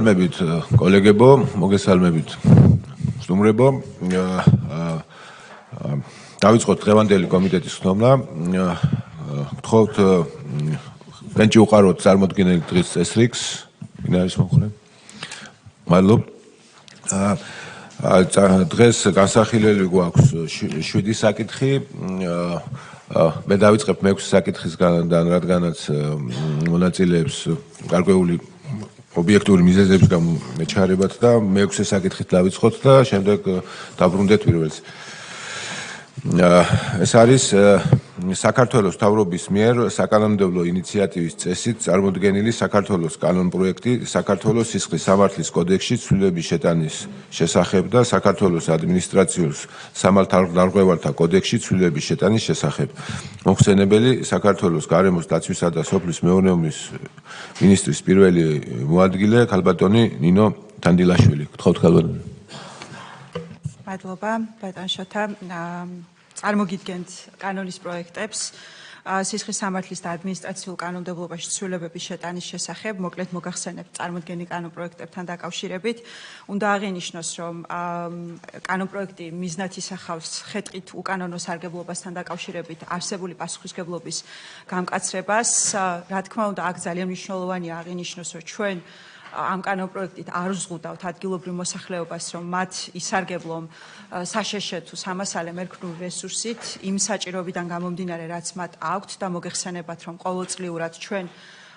მოგესალმებით კოლეგებო, მოგესალმებით სტუმრებო. დავიწყოთ დღევანდელი კომიტეტის ხდომა. გთხოვთ განჭი უყაროთ წარმოდგენილი დღის წესრიგს. ვინ არის მომხრე? მადლობ. დღეს განსახილველი გვაქვს 7 საკითხი. მე დავიწყებ 6 საკითხისგან, რადგანაც მონაწილეებს გარკვეული ობიექტური მიზეზების გამო მეჩარებათ და მე-6 საკითხით დავიწყოთ და შემდეგ დაბრუნდეთ პირველს. ეს არის საქართველოს მთავრობის მიერ საკანონმდებლო ინიციატივის წესით წარმოდგენილი საქართველოს კანონპროექტი საქართველოს სისხლის სამართლის კოდექსში ცვლილების შეტანის შესახებ და საქართველოს ადმინისტრაციულ სამართალდამღებელთა კოდექსში ცვლილების შეტანის შესახებ. მოხსენებელი საქართველოს გარემოს დაცვისა და სოფლის მეურნეობის მინისტრის პირველი მოადგილე ქალბატონი ნინო თანდილაშვილი. გთხოვთ ქალბატონი. მადლობა, ბატონ შოთა. წარმოგიდგენთ კანონის პროექტებს სისხლის სამართლის და ადმინისტრაციულ კანონმდებლობაში ცვლილებების შეტანის შესახებ. მოკლედ მოგახსენებთ წარმოდგენილ კანონპროექტებთან დაკავშირებით. უნდა აღინიშნოს, რომ კანონპროექტი მიზნად ისახავს ხეტყით უკანონო სარგებლობასთან დაკავშირებით არსებული პასუხისმგებლობის გამკაცრებას. რა თქმა უნდა, აქ ძალიან მნიშვნელოვანია აღინიშნოს, რომ ჩვენ ამ კანონპროექტით არ ვზღუდავთ ადგილობრივ მოსახლეობას, რომ მათ ისარგებლონ საშეშე თუ სამასალე მერქნული რესურსით იმ საჭიროებიდან გამომდინარე, რაც მათ აქვთ და მოგეხსენებათ, რომ ყოველწლიურად ჩვენ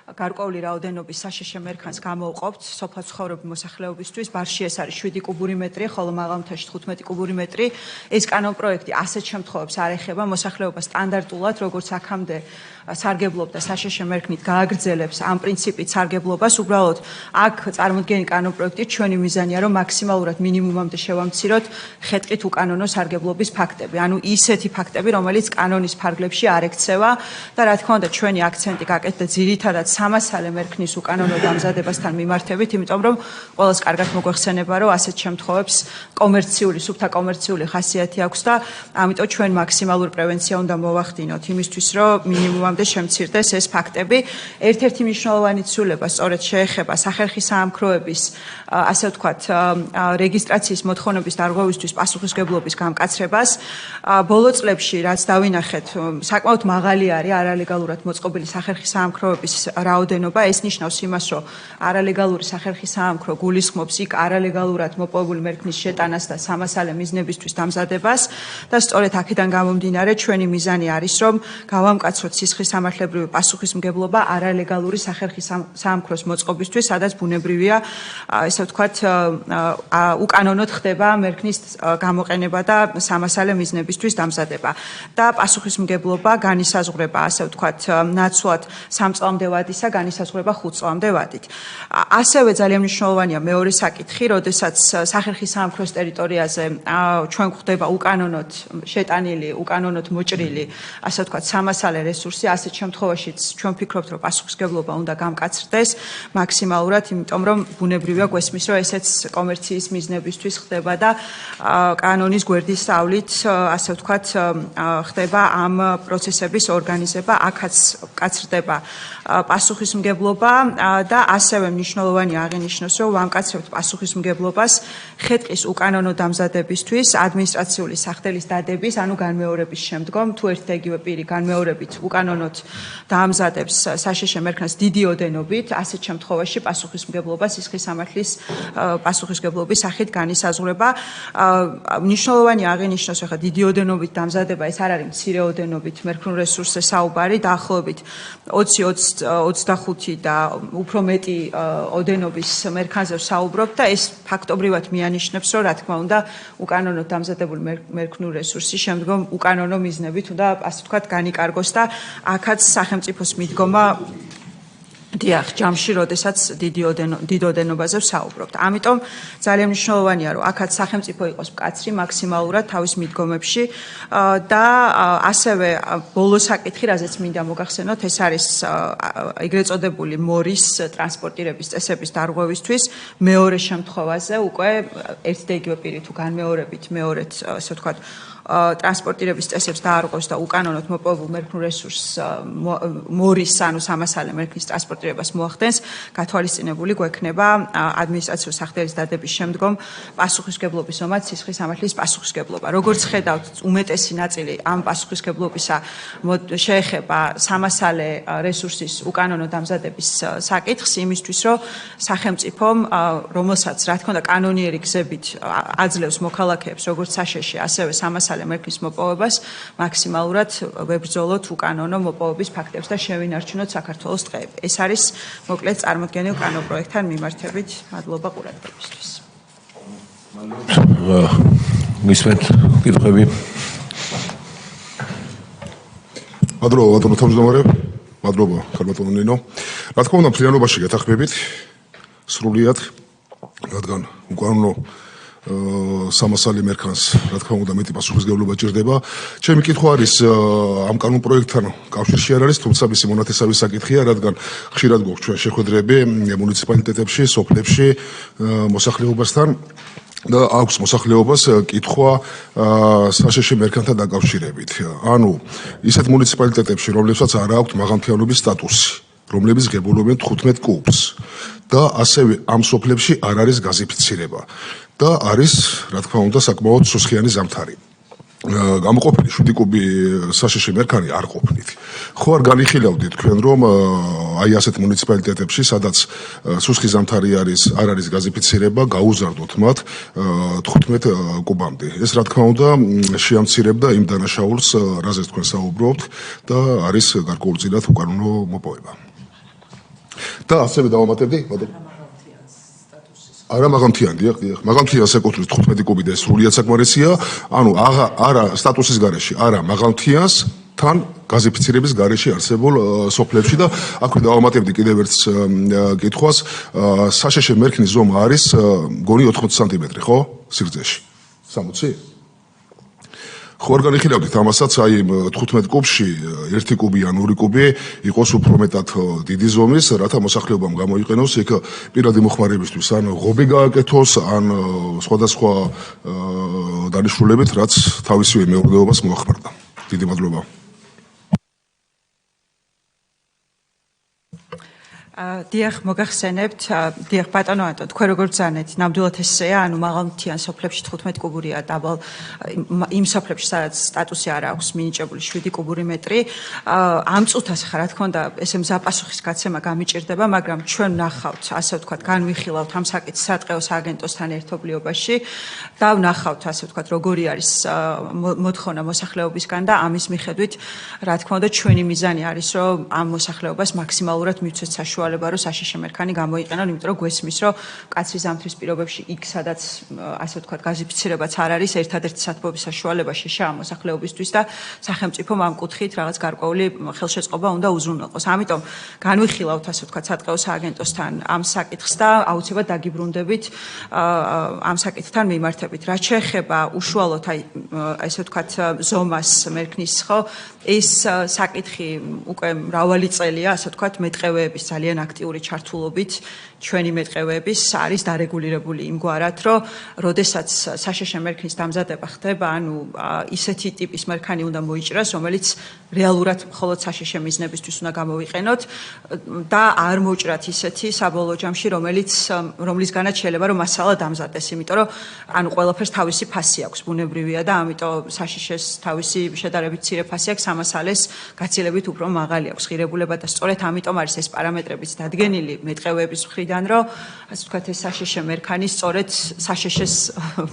გარკვეული რაოდენობის საშეშე მერქანს გამოვყოფთ სოფელ ცხოვრობი მოსახლეობისთვის. ბარში ეს არის 7 კუბური მეტრი, ხოლო მაღალმთაში 15 კუბური მეტრი. ეს კანონპროექტი ასეთ შემთხვევებს არ ეხება. მოსახლეობა სტანდარტულად, როგორც აქამდე სარგებლობდა საშეშე მერქნით, გააგრძელებს ამ პრინციპით სარგებლობას. უბრალოდ აქ წარმოდგენილ კანონპროექტით ჩვენი მიზანია, რომ მაქსიმალურად მინიმუმამდე შევამციროთ ხეტყით უკანონო სარგებლობის ფაქტები. ანუ ისეთი ფაქტები, რომელიც კანონის ფარგლებში არ ექცევა და რა თქმა უნდა ჩვენი აქცენტი გაკეთდა ძირითადად სამასალე მერქნის უკანონო დამზადებასთან მიმართებით, იმიტომ რომ ყველას კარგად მოგვეხსენება, რომ ასეთ შემთხვევებს კომერციული, სუფთა კომერციული ხასიათი აქვს და ამიტომ ჩვენ მაქსიმალურ პრევენცია უნდა მოვახდინოთ იმისთვის, რომ მინიმუმამდე შემცირდეს ეს ფაქტები. ერთ-ერთი მნიშვნელოვანი ცვლილება სწორედ შეეხება სახერხი საამქროების, ასე ვთქვათ, რეგისტრაციის მოთხოვნების დარღვევისთვის პასუხისმგებლობის გამკაცრებას. ბოლო წლებში, რაც დავინახეთ, საკმაოდ მაღალი არის არალეგალურად მოწყობილი სახერხი საამქროების რაოდენობა. ეს ნიშნავს იმას, რომ არალეგალური სახერხი საამქრო გულისხმობს იქ არალეგალურად მოპოვებული მერქნის შეტანას და სამასალე მიზნებისთვის დამზადებას და სწორედ აქედან გამომდინარე ჩვენი მიზანი არის, რომ გავამკაცროთ სისხლის სამართლებრივი პასუხისმგებლობა არალეგალური სახერხი საამქროს მოწყობისთვის, სადაც ბუნებრივია, ესე ვთქვათ, უკანონოდ ხდება მერქნის გამოყენება და სამასალე მიზნებისთვის დამზადება. და პასუხისმგებლობა განისაზღვრება, ასე ვთქვათ, ნაცვლად 3 წლამდე ვადისა, განისაზღვრება 5 წლამდე ვადით. ასევე ძალიან მნიშვნელოვანია მეორე საკითხი, როდესაც სახერხი საამქროს ტერიტორიაზე ჩვენ გვხდება უკანონოდ შეტანილი, უკანონოდ მოჭრილი, ასე ვთქვათ, სამასალე რესურსი, ასეთ შემთხვევაშიც ჩვენ ვფიქრობთ, რომ პასუხისმგებლობა უნდა გამკაცრდეს მაქსიმალურად, იმიტომ რომ ბუნებრივია გვესმის, რომ ესეც კომერციის მიზნებისთვის ხდება და კანონის გვერდის სწავლით, ასე ვთქვათ, ხდება ამ პროცესების ორგანიზება, აქაც კაცრდება პასუხისმგებლობა და ასევე მნიშვნელოვანია აღინიშნოს, რომ ვამკაცრებთ პასუხისმგებლობას ხეტყის უკანონო დამზადებისთვის ადმინისტრაციული სახდელის დადების, ანუ განმეორების შემდგომ, თუ ერთ და იგივე პირი განმეორებით უკანონოდ დაამზადებს საშეშე მერქანს დიდი ოდენობით, ასეთ შემთხვევაში პასუხისმგებლობა სისხლის სამართლის პასუხისმგებლობის სახით განისაზღვრება. მნიშვნელოვანია აღინიშნოს, ახლა დიდი ოდენობით დამზადება ეს არ არის მცირე ოდენობით მერქნულ რესურსზე საუბარი, დაახლოებით 20-25 და უფრო მეტი ოდენობის მერქანზე საუბრობთ და ეს ფაქტობრივად მიანიშნებს, რომ რა თქმა უნდა უკანონოდ დამზადებული მერქნული რესურსი შემდგომ უკანონო მიზნებით უნდა, ასე ვთქვათ, განიკარგოს და აქაც სახელმწიფოს მიდგომა დიახ, ჯამში, როდესაც დიდ ოდენობაზე ვსაუბრობთ. ამიტომ ძალიან მნიშვნელოვანია, რომ აქაც სახელმწიფო იყოს მკაცრი მაქსიმალურად თავის მიდგომებში და ასევე ბოლო საკითხი, რაზეც მინდა მოგახსენოთ, ეს არის ეგრეთ წოდებული მორის ტრანსპორტირების წესების დარღვევისთვის მეორე შემთხვევაზე უკვე ერთ და იგივე პირი თუ განმეორებით მეორედ, ასე ვთქვათ, ტრანსპორტირების წესებს დაარღვევს და უკანონოდ მოპოვებულ მერქნულ რესურსს მორის, ანუ სამასალე მერქნის ტრანსპორტირებას მოახდენს, გათვალისწინებული გვექნება ადმინისტრაციული სახდერის დადების შემდგომ პასუხისმგებლობის ომად სისხლის სამართლის პასუხისმგებლობა. როგორც ხედავთ, უმეტესი ნაწილი ამ პასუხისმგებლობისა შეეხება სამასალე რესურსის უკანონო დამზადების საკითხს იმისთვის, რომ სახელმწიფომ, რომელსაც რა თქმა უნდა კანონიერი გზებით აძლევს მოქალაქეებს როგორც საშეში, ასევე სამასალე მერქნის მოპოვებას, მაქსიმალურად ვებრძოლოთ უკანონო მოპოვების ფაქტებს და შევინარჩუნოთ საქართველოს დღეები. ეს არის მოკლედ წარმოდგენილ კანონპროექტთან მიმართებით. მადლობა ყურადღებისთვის. მისმენთ კითხვები? მადლობა ბატონო თავმჯდომარე, მადლობა ხალბატონო ნინო. რა თქმა უნდა, მთლიანობაში გეთანხმებით სრულიად, რადგან უკანონო სამასალე მერქანს, რა თქმა უნდა, მეტი პასუხისმგებლობა ჭირდება. ჩემი კითხვა არის ამ კანონპროექტთან კავშირში არ არის, თუმცა მისი მონათესავი საკითხია, რადგან ხშირად გვაქვს ჩვენ შეხვედრები მუნიციპალიტეტებში, სოფლებში, მოსახლეობასთან და აქვს მოსახლეობას კითხვა საშეში მერქანთან დაკავშირებით. ანუ ისეთ მუნიციპალიტეტებში, რომლებსაც არ აქვთ მაღალმთიანობის სტატუსი, რომლებიც ღებულობენ 15 კუბს და ასევე ამ სოფლებში არ არის გაზიფიცირება და არის, რა თქმა უნდა, საკმაოდ სუსხიანი ზამთარი. გამოყოფილი 7 კუბი საშეში მერქანი არ ყოფნით. ხო არ განიხილავდით თქვენ, რომ აი ასეთ მუნიციპალიტეტებში, სადაც სუსხი ზამთარი არის, არ არის გაზიფიცირება, გაუზარდოთ მათ 15 კუბამდე. ეს რა თქმა უნდა შეამცირებდა იმ დანაშაულს, რაზეც თქვენ საუბრობთ და არის გარკვეულწილად უკანონო მოპოვება. და ასევე დავამატებდი, ბატონო. არა მაღალმთიანი, დიახ. მაღალმთიანს ეკუთვნის 15 კუბი და ეს სრულიად საკმარისია. ანუ არა სტატუსის გარეშე, არა მაღალმთიანს თან გაზიფიცირების გარეშე არსებულ სოფლებში და აქვე დავამატებდი კიდევ ერთ კითხვას, საშეში მერქნის ზომა არის მგონი 80 სანტიმეტრი, ხო? სიგრძეში. 60? ხო არ განიხილავდით ამასაც, აი 15 კუბში 1 კუბი ან 2 კუბი იყოს უფრო მეტად დიდი ზომის, რათა მოსახლეობამ გამოიყენოს იქ პირადი მოხმარებისთვის, ან ღობე გააკეთოს, ან სხვადასხვა დანიშნულებით, რაც თავისივე მეურნეობას მოახმარდა. დიდი მადლობა. დიახ, მოგახსენებთ, დიახ ბატონო ანტო, თქვენ როგორ ბრძანეთ, ნამდვილად ესეა, ანუ მაღალმთიან სოფლებში 15 კუბურია დაბალ იმ სოფლებში, სადაც სტატუსი არ აქვს მინიჭებული 7 კუბური მეტრი. ამ წუთას ხა რა თქმა უნდა, ესე მზაპასუხის გაცემა გამიჭირდება, მაგრამ ჩვენ ვნახავთ, ასე ვთქვათ, განვიხილავთ ამ საკითხს სატყეო სააგენტოსთან ერთობლიობაში და ვნახავთ, ასე ვთქვათ, როგორი არის მოთხოვნა მოსახლეობისგან და ამის მიხედვით, რა თქმა უნდა, ჩვენი მიზანი არის, რომ ამ მოსახლეობას მაქსიმალურად მივცეთ საშუალება, რომ საშეში მერქანი გამოიყენონ, იმიტომ რომ გვესმის, რომ კაცრი ზამთრის პირობებში იქ, სადაც ასე ვთქვათ, გაზიფიცირებაც არ არის, ერთადერთი სათბობის საშუალება შეშა ამ მოსახლეობისთვის და სახელმწიფომ ამ კუთხით რაღაც გარკვეული ხელშეწყობა უნდა უზრუნველყოს. ამიტომ განვიხილავთ, ასე ვთქვათ, სატყეო სააგენტოსთან ამ საკითხს და აუცილებლად დაგიბრუნდებით ამ საკითხთან მიმართებით. რაც შეეხება უშუალოდ აი ესე ვთქვათ, ზომას მერქნის, ხო, ეს საკითხი უკვე მრავალი წელია, ასე ვთქვათ, მეტყევეების ძალიან აქტიური ჩართულობით ჩვენი მეტყევეების არის დარეგულირებული იმგვარად, რომ როდესაც საშეში მერქნის დამზადება ხდება, ანუ ისეთი ტიპის მერქანი უნდა მოიჭრას, რომელიც რეალურად მხოლოდ საშეში მიზნებისთვის უნდა გამოვიყენოთ და არ მოჭრათ ისეთი საბოლოო ჯამში, რომლისგანაც შეიძლება რომ მასალა დამზადდეს, იმიტომ რომ ანუ ყველაფერს თავისი ფასი აქვს, ბუნებრივია და ამიტომ საშეშეს თავისი შედარებით მცირე ფასი აქვს, სამასალეს გაცილებით უფრო მაღალი აქვს ღირებულება და სწორედ ამიტომ არის ეს პარამეტრებიც დადგენილი მეტყევეების მხრიდან, რომ ასე ვთქვათ, ეს საშეში მერქანი სწორედ საშეშეს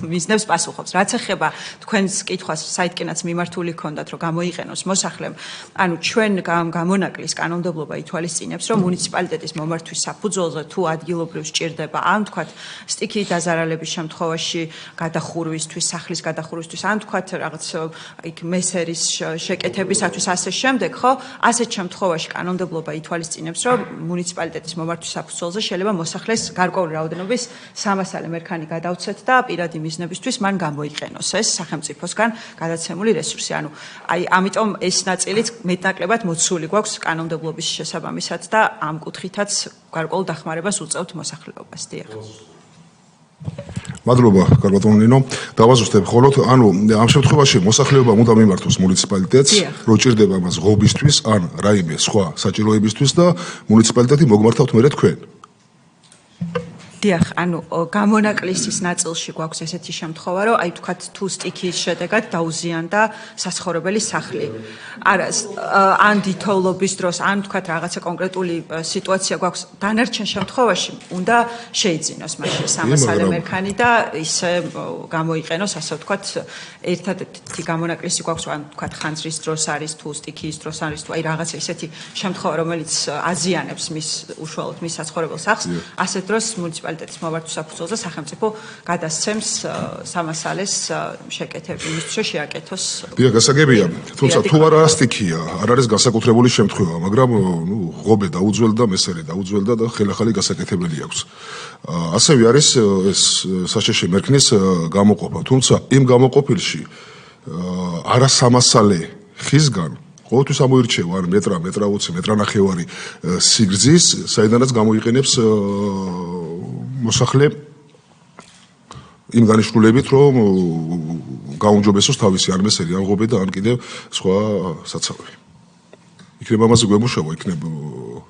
მიზნებს პასუხობს. რაც ეხება თქვენს კითხვას, საითკენაც მიმართული ქონდათ, რომ გამოიყენოს მოსახლემ, ანუ ჩვენ გამონაკლის კანონმდებლობა ითვალისწინებს, რომ მუნიციპალიტეტის მომართვის საფუძველზე თუ ადგილობრივ სჭირდება, ან თქვათ სტიქიის დაზარალების შემთხვევაში გადახურვისთვის, სახლის გადახურვისთვის, ან თქვათ რაღაც იქ მესერის შეკეთებისათვის ასე შემდეგ, ხო? ასეთ შემთხვევაში კანონმდებლობა ითვალისწინებს, რომ მუნიციპალიტეტის მომართვის საფუძველზე შეიძლება მოსახლეს გარკვეული რაოდენობის სამასალე მერქანი გადავცეთ და პირადი მიზნებისთვის მან გამოიყენოს ეს სახელმწიფოსგან გადაცემული რესურსი. ანუ აი ამიტომ ეს ნაწილიც მეტნაკლებად მოცული გვაქვს კანონმდებლობის შესაბამისად და ამ კუთხითაც გარკვეულ დახმარებას უწევთ მოსახლეობას. დიახ. მადლობა, კარბატონო ნინო. დავაზუსტებ, ხოლოდ ანუ ამ შემთხვევაში მოსახლეობა უნდა მიმართოს მუნიციპალიტეტს, რო ჭირდება მას ღობისთვის, ან რაიმე სხვა საჭიროებისთვის და მუნიციპალიტეტი მოგმართავთ მერე თქვენ. დიახ, ანუ გამონაკლისის ნაწილში გვაქვს ესეთი შემთხვევა, რომ აი თქვათ თუ სტიქიის შედეგად დაუზიანდა საცხოვრებელი სახლი. არა, ან დითოვლობის დროს, ან თქვათ რაღაცა კონკრეტული სიტუაცია გვაქვს, დანარჩენ შემთხვევაში უნდა შეიძინოს მაშინ სამასალე მერქანი და ისე გამოიყენოს, ასე ვთქვათ, ერთადერთი გამონაკლისი გვაქვს, ან თქვათ ხანძრის დროს არის თუ სტიქიის დროს არის თუ აი რაღაცა ისეთი შემთხვევა, რომელიც აზიანებს მის უშუალოდ მის საცხოვრებელ სახლს, ასეთ დროს მუნიციპალიტეტის მოვარდნის საფუძველზე სახელმწიფო გადასცემს სამასალეს შეკეთება იმისთვის, რომ შეაკეთოს. დიახ, გასაგებია, თუმცა თუ არა სტიქია, არ არის განსაკუთრებული შემთხვევა, მაგრამ ღობე დაუძველდა, მესერი დაუძველდა და ხელახალი გასაკეთებელი აქვს. ასევე არის ეს საშეშე მერქნის გამოყოფა, თუმცა იმ გამოყოფილში არასამასალე ხისგან ყოველთვის ამოირჩევა ან მეტრა, მეტრა 20, მეტრა ნახევარი სიგრძის, საიდანაც გამოიყენებს მოსახლე იმ განიშნულებით, რომ გაუმჯობესოს თავისი ან მესერი, ან ღობე და ან კიდევ სხვა საცავი. იქნება ამაზე გვემუშავა, იქნება,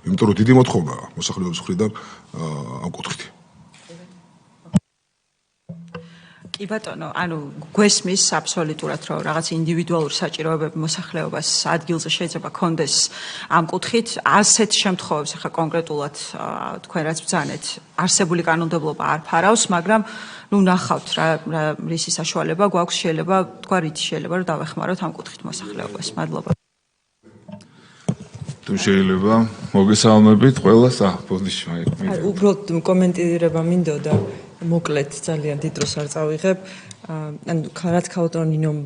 იმიტომ რომ დიდი მოთხოვნაა მოსახლეობის მხრიდან ამ კუთხით. კი ბატონო, ანუ გვესმის აბსოლუტურად, რომ რაღაც ინდივიდუალური საჭიროებები მოსახლეობას ადგილზე შეიძლება კონდეს ამ კუთხით. ასეთ შემთხვევებს ახლა კონკრეტულად თქვენ რაც ბრძანეთ, არსებული კანონმდებლობა არ ფარავს, მაგრამ ნახავთ რა რისი საშუალება გვაქვს, შეიძლება თქვა რითი შეიძლება რომ დავეხმაროთ ამ კუთხით მოსახლეობას. მადლობა. თუ შეიძლება მოგესალმებით ყველას, ბოდიში მაიკლი. უბრალოდ კომენტირება მინდოდა. მოკლედ ძალიან დიდ დროს არ წავიღებ. ანუ რაც ქალბატონო ნინომ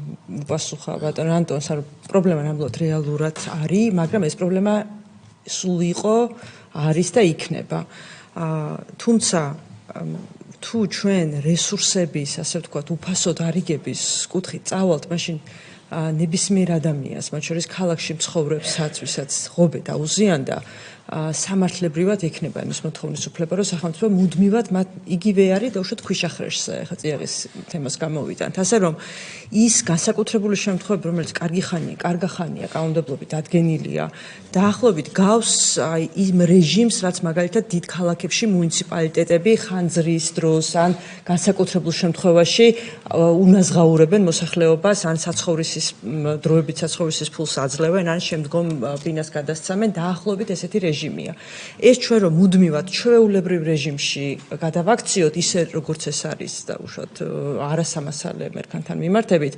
უპასუხა ბატონ ანტონს, რომ პრობლემა ნამდვილად რეალურად არის, მაგრამ ეს პრობლემა სულ იყო, არის და იქნება. თუმცა თუ ჩვენ რესურსების, ასე ვთქვათ, უფასოდ არიგების კუთხით წავალთ, მაშინ ნებისმიერ ადამიანს, მათ შორის ქალაქში მცხოვრებსაც, ვისაც ღობე დაუზიანდა, სამართლებრივად ექნება იმის მოთხოვნის უფლება, რომ სახელმწიფო მუდმივად მათ იგივე არის და უშუალოდ ქვიშახრეშს ახლა წიაღის თემას გამოვიტანთ. ასე რომ ის განსაკუთრებული შემთხვევები, რომელიც კარგა ხანია კანონმდებლობით ადგენილია, დაახლოებით გავს იმ რეჟიმს, რაც მაგალითად დიდ ქალაქებში მუნიციპალიტეტები ხანძრის დროს ან განსაკუთრებულ შემთხვევაში უნაზღაურებენ მოსახლეობას, ან საცხოვრისის დროებით საცხოვრისის ფულს აძლევენ, ან შემდგომ ბინას გადასცემენ, დაახლოებით ესეთი რეჟიმია. ეს ჩვენ რომ მუდმივად ჩვეულებრივ რეჟიმში გადავაქციოთ, ისე როგორც ეს არის და უშუალოდ არასამასალე მერქანთან მიმართებით,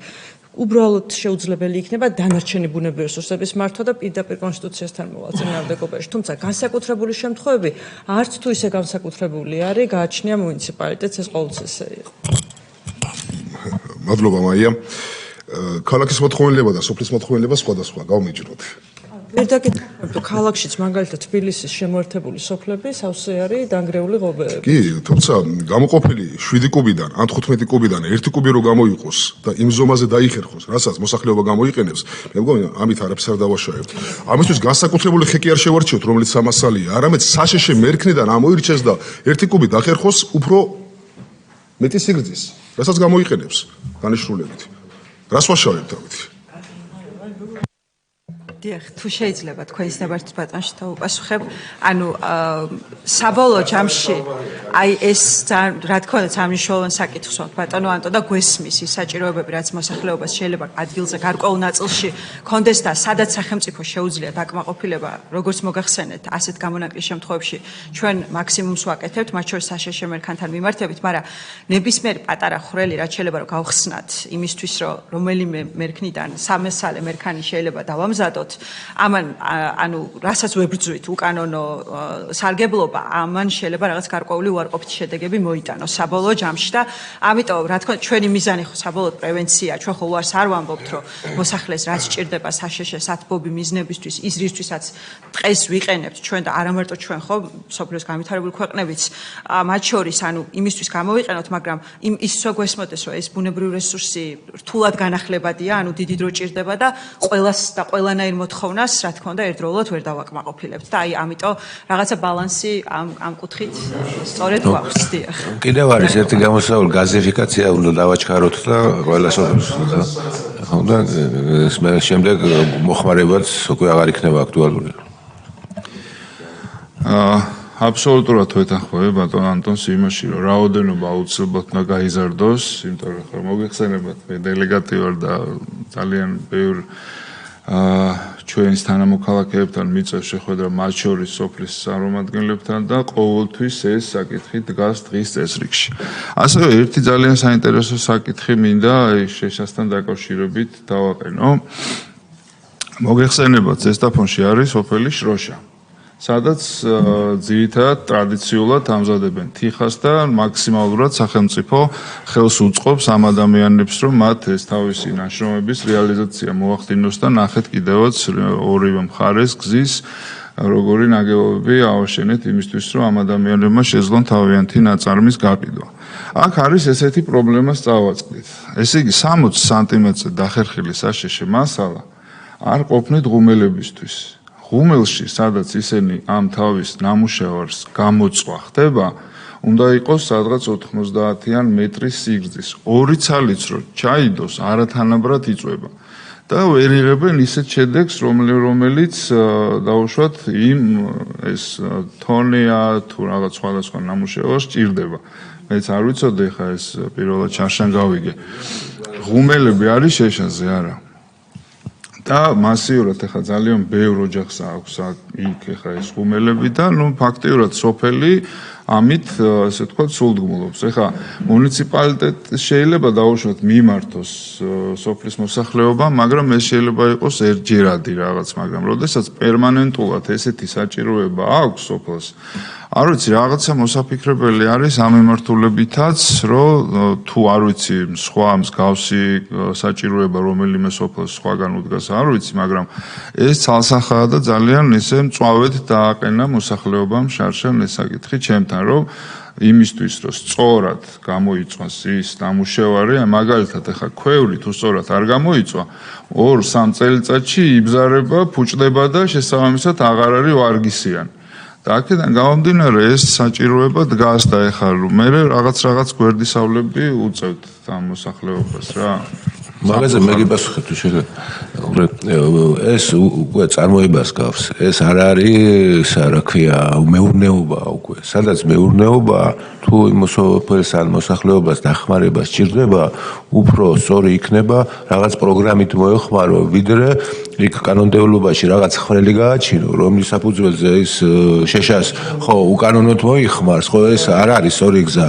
უბრალოდ შეუძლებელი იქნება დანარჩენი ბუნებრივი რესურსების მართვა და პირდაპირ კონსტიტუციასთან მოვალ წინააღმდეგობაში. თუმცა განსაკუთრებული შემთხვევები არც თუ ისე განსაკუთრებული არის, გააჩნია მუნიციპალიტეტს, ეს ყოველთვის ესე იყო. მადლობა მაია. ქალაქის მოთხოვნილება და სოფლის მოთხოვნილება სხვადასხვა, გავმიჯნოთ. ვერ დაგეკითხებთ, ქალაქშიც მაგალითად თბილისის შემოერთებული სოფლები სავსე არის დანგრეული ღობეები. კი, თუმცა გამოყოფილი 7 კუბიდან ან 15 კუბიდან 1 კუბი რო გამოიყოს და იმ ზომაზე დაიხერხოს, რასაც მოსახლეობა გამოიყენებს, მე მგონი ამით არაფერს არ დავაშავებთ. ამისთვის განსაკუთრებული ხეკი არ შევარჩიოთ, რომელიც სამასალია, არამედ საშეშე მერქნიდან ამოირჩეს და 1 კუბი დახერხოს უფრო მეტი სიგრძის, რასაც გამოიყენებს განიშნულებით. რას ვაშავებთ ამით? დიახ, თუ შეიძლება თქვენის ნებართვის ბატონში დავუპასუხებ, ანუ საბოლოო ჯამში აი ეს რა თქმა უნდა სამნიშნულოვან საკითხს ვთქვათ ბატონო ანტო და გვესმის ის საჭიროებები, რაც მოსახლეობას შეიძლება ადგილზე გარკვეულ ნაწილში კონდეს და სადაც სახელმწიფო შეუძლია დაკმაყოფილება, როგორც მოგახსენეთ, ასეთ გამონაკლის შემთხვევებში ჩვენ მაქსიმუმს ვაკეთებთ, მათ შორის საშეშე მერქანთან მიმართებით, მაგრამ ნებისმიერი პატარა ხვრელი რაც შეიძლება რომ გავხსნათ იმისთვის, რომ რომელიმე მერქნიდან სამესალე მერქანი შეიძლება დავამზადოთ, ამან ანუ რასაც ვებრძვით უკანონო სარგებლობა, ამან შეიძლება რაღაც გარკვეული უარყოფითი შედეგები მოიტანოს საბოლოო ჯამში და ამიტომ რა თქმა უნდა ჩვენი მიზანი ხო საბოლოოდ პრევენცია, ჩვენ ხო უარს არ ვამბობთ, რომ მოსახლეს რაც ჭირდება საშეშე სათბობი მიზნებისთვის, ის რისთვისაც დღეს ვიყენებთ ჩვენ და არა მარტო ჩვენ ხო სოფლიოს განვითარებული ქვეყნებიც, მათ შორის ანუ იმისთვის გამოვიყენოთ, მაგრამ ისო გვესმოდეს, რომ ეს ბუნებრივი რესურსი რთულად განახლებადია, ანუ დიდი დრო ჭირდება და ყველას და ყველანაირ მოთხოვნას, რა თქმა უნდა, ერთდროულად ვერ დავაკმაყოფილებთ და აი ამიტომ რაღაცა ბალანსი ამ კუთხით სწორედ გვაქვს. დიახ. კიდევ არის ერთი გამოსავალი, გაზიფიკაცია უნდა დავაჩქაროთ და ყველას უნდა შემდეგ მოხმარებაც უკვე აღარ იქნება აქტუალური. აბსოლუტურად ვეთანხმები ბატონ ანტონს იმაში, რომ რაოდენობა აუცილებლად უნდა გაიზარდოს, იმიტომ რომ მოგეხსენებათ, მე დელეგატი ვარ და ძალიან ბევრ ჩვენს თანამოქალაქეებთან მიწევს შეხვედრა, მათ შორის სოფლის წარმომადგენლებთან და ყოველთვის ეს საკითხი დგას დღის წესრიგში. ასევე ერთი ძალიან საინტერესო საკითხი მინდა შეშასთან დაკავშირებით დავაყენო. მოგეხსენებათ, ზესტაფონში არის სოფელი შროშა. სადაც ძირითადად ტრადიციულად ამზადებენ თიხას და მაქსიმალურად სახელმწიფო ხელს უწყობს ამ ადამიანებს, რომ მათ ეს თავისი ნაშრომების რეალიზაცია მოახდინოს და ნახეთ კიდევაც ორივე მხარეს გზის როგორი ნაგებობები ააშენეთ იმისთვის, რომ ამ ადამიანებმა შეძლონ თავიანთი ნაწარმის გაყიდვა. აქ არის ესეთი პრობლემა წავაწყდით. ესე იგი 60 სანტიმეტრზე დახერხილი საშეშე მასალა არ ყოფნით ღუმელებისთვის. ღუმელში, სადაც ისინი ამ თავის ნამუშევარს გამოწვა ხდება, უნდა იყოს სადღაც 90-იან მეტრის სიგრძის. ორი ცალიც რო ჩაიდოს, არათანაბრად იწვება. და ვერ იღებენ ისეთ შედეგს, რომელიც დაუშვათ იმ ეს თონია თუ რაღაც სხვადასხვა ნამუშევარს ჭირდება. მეც არ ვიცოდი ხა ეს პირველად ჩარშან გავიგე. ღუმელები არის შეშაზე არა. და მასიურად ახლა ძალიან ბევრ ოჯახს აქვს იქ ახლა ეს ღუმელები და ფაქტიურად სოფელი ამით ასე ვთქვათ სულდგმულობს. ახლა მუნიციპალიტეტს შეიძლება დაუშვათ მიმართოს სოფლის მოსახლეობა, მაგრამ ეს შეიძლება იყოს ერთჯერადი რაღაც, მაგრამ როდესაც პერმანენტულად ესეთი საჭიროება აქვს სოფელს, არ ვიცი, რაღაცა მოსაფიქრებელი არის ამ მიმართულებითაც, რომ თუ არ ვიცი, სხვა მსგავსი საჭიროება რომელიმე სოფელს სხვაგან უდგას, არ ვიცი, მაგრამ ეს ცალსახაა და ძალიან ისე მწვავედ დააყენა მოსახლეობამ შარშან ეს საკითხი ჩემთან, რომ იმისთვის, რომ სწორად გამოიწვას ის ნამუშევარი, მაგალითად ახლა ქვევრი თუ სწორად არ გამოიწვა, 2-3 წელიწადში იბზარება, ფუჭდება და შესაბამისად აღარ არის ვარგისიანი. და აქედან გამომდინარე ეს საჭიროება დგას და ეხლა მე რაღაც გვერდისავლები უწევთ ამ მოსახლეობას რა. მაგაზე მე გიპასუხებ ეს უკვე წარმოებას გავს. ეს არ არის, რა ქვია, მეურნეობა უკვე. სადაც მეურნეობა თუ იმ მოსახლეობას დახმარება სჭირდება, უფრო სწორი იქნება რაღაც პროგრამით მოეხმარო, ვიდრე იქ კანონმდებლობაში რაღაც ხრელი გააჩინო, რომლის საფუძველზე ის შეშას ხო უკანონოდ მოიხმარს, ხო ეს არ არის სწორი გზა.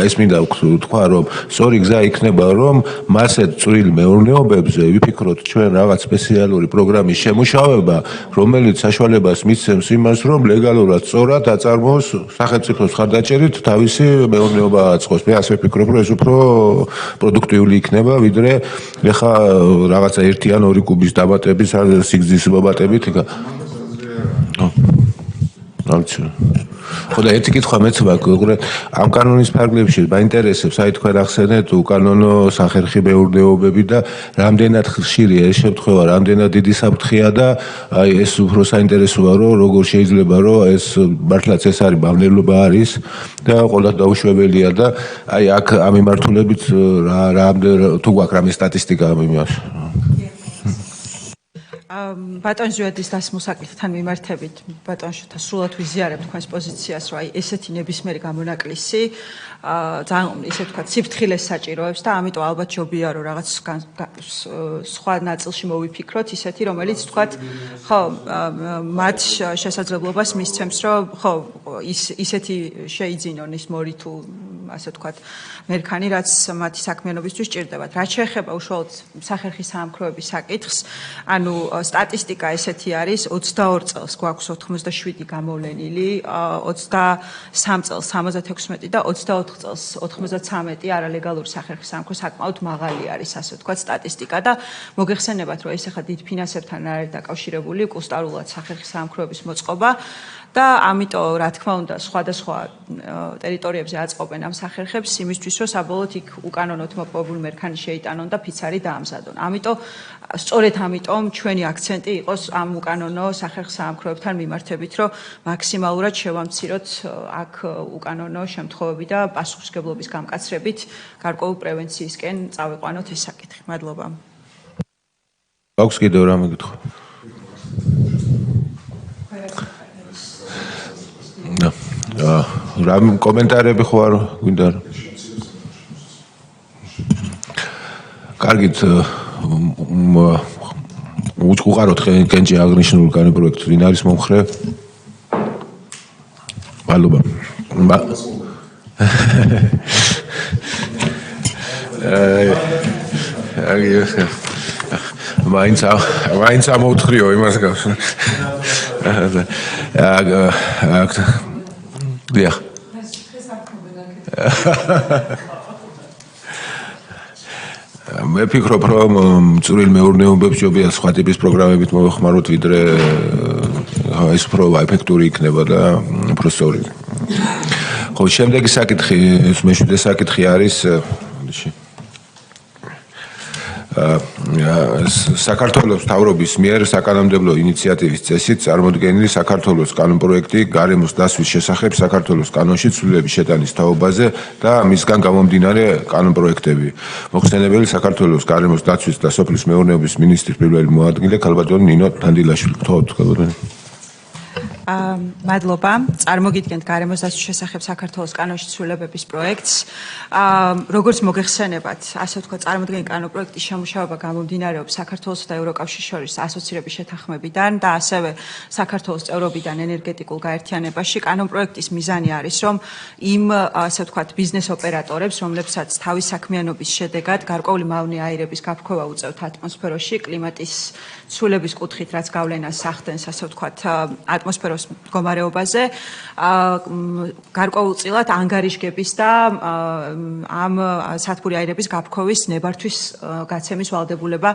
ეს მინდა თქვა, რომ სწორი გზა იქნება, რომ მასეთ წვრილ მეურნეობებზე ვიფიქროთ ჩვენ რაღაც სპეციალური პროგრამის შემუშავება, რომელიც საშუალებას მისცემს იმას, რომ ლეგალურად სწორად აწარმოოს სახელმწიფოს ხარდაჭერით თავისი მეურნეობა აწყოს. მე ასე ვფიქრობ, რომ ეს უფრო პროდუქტიული იქნება, ვიდრე ეხა რაღაცა 1 ან 2 კუბის დამატების სიგრძის მომატებით. ხო და ერთი კითხვა მეც მაქვს, ამ კანონის ფარგლებში მაინტერესებს, აი თქვენ ახსენეთ უკანონო სახერხი მეურნეობები და რამდენად ხშირია ეს შემთხვევა, რამდენად დიდი საფრთხეა და აი ეს უფრო საინტერესოა, რომ როგორ შეიძლება რომ ეს მართლაც ეს არის ბავნელობა არის და ყოველდღე დაუშვებელია და აი აქ ამ მიმართულებით რა თუ გვაქვს რამე სტატისტიკა ამ იმაში. ბატონ ჟუადის დასმოსაკითხთან მიმართებით ბატონშოთა სრულად ვიზიარებ თქვენს პოზიციას, რომ აი ესეთი ნებისმიერი გამონაკლისი ძალიან ისე ვთქვათ სიფრთხილეს საჭიროებს და ამიტომ ალბათ ჯობია რომ რაღაც სხვა ნაწილში მოვიფიქროთ ისეთი, რომელიც ვთქვათ ხო მათ შესაძლებლობას მისცემს, რომ ხო ისეთი შეიძინონ ის მორი თუ ასე ვთქვათ მერქანი, რაც მათი საქმიანობისთვის ჭირდებათ. რაც შეეხება უშუალოდ სახერხის საამქროების საკითხს, ანუ სტატისტიკა ესეთი არის, 22 წელს გვაქვს 87 გამოვლენილი, 23 წელს 76 და 24 წელს 93 არალეგალური სახერხის საამქრო საკმაოდ მაღალი არის, ასე ვთქვათ, სტატისტიკა და მოგეხსენებათ, რომ ეს ახლა დიდ ფინანსებთან არ არის დაკავშირებული, კუსტარულად სახერხის საამქროების მოწყობა და ამიტომ რა თქმა უნდა სხვადასხვა ტერიტორიებზე აწყობენ ამ სახერხებს იმისთვის რომ საბოლოოდ იქ უკანონოდ მოპოვებული მერქანი შეიტანონ და ფიცარი დაამზადონ. ამიტომ სწორედ ამიტომ ჩვენი აქცენტი იყოს ამ უკანონო სახერხ-საამქროებთან მიმართებით, რომ მაქსიმალურად შევამციროთ აქ უკანონო შემთხვევები და პასუხისმგებლობის გამკაცრებით გარკვეულ პრევენციისკენ წავიყვანოთ ეს საკითხი. მადლობა. აქვს კიდევ რამე კითხვა? რა კომენტარები ხო არ გვინდა? კარგით, უყაროთ კენჭი აღნიშნულ კანონპროექტს, ვინ არის მომხრე? მადლობა. მაინც ამოვთხრიო იმას გავს. დიახ. მე ფიქრობ, რომ წვრილ მეურნეობებს ჯობია სხვა ტიპის პროგრამებით მოვეხმაროთ, ვიდრე ეს პროვა ეფექტური იქნება და უფრო სწორი. ხო, შემდეგი საკითხი, მეშვიდე საკითხი არის საქართველოს მთავრობის მიერ საკანონმდებლო ინიციატივის წესით წარმოდგენილი საქართველოს კანონპროექტი გარემოს დასვის შესახებ საქართველოს კანონში ცვლილების შეტანის თაობაზე და მისგან გამომდინარე კანონპროექტები. მოხსენებელი საქართველოს გარემოს დაცვის და სოფლის მეურნეობის მინისტრის პირველი მოადგილე ქალბატონი ნინო თანდილაშვილი. გთხოვთ, ქალბატონი. მადლობა. წარმოგიდგენთ გარემოს დასვის შესახებ საქართველოს კანონში ცვლილებების პროექტს. როგორც მოგეხსენებათ, ასე ვთქვათ, წარმოდგენილი კანონპროექტის შემუშავება გამომდინარეობს საქართველოს და ევროკავშირის შორის ასოცირების შეთანხმებიდან და ასევე საქართველოს წევრობიდან ენერგეტიკულ გაერთიანებაში. კანონპროექტის მიზანი არის, რომ იმ ასე ვთქვათ, ბიზნეს ოპერატორებს, რომლებსაც თავის საქმიანობის შედეგად გარკვეული მავნე აირების გაფრქვევა უწევთ ატმოსფეროში კლიმატის ცვლილების კუთხით, რაც გავლენას ახდენს, ასე ვთქვათ, ატმოსფეროს მდგომარეობაზე, გარკვეულწილად ანგარიშგების და ამ სათბური აირების გაფრქვევის ნებართვის გაცემის ვალდებულება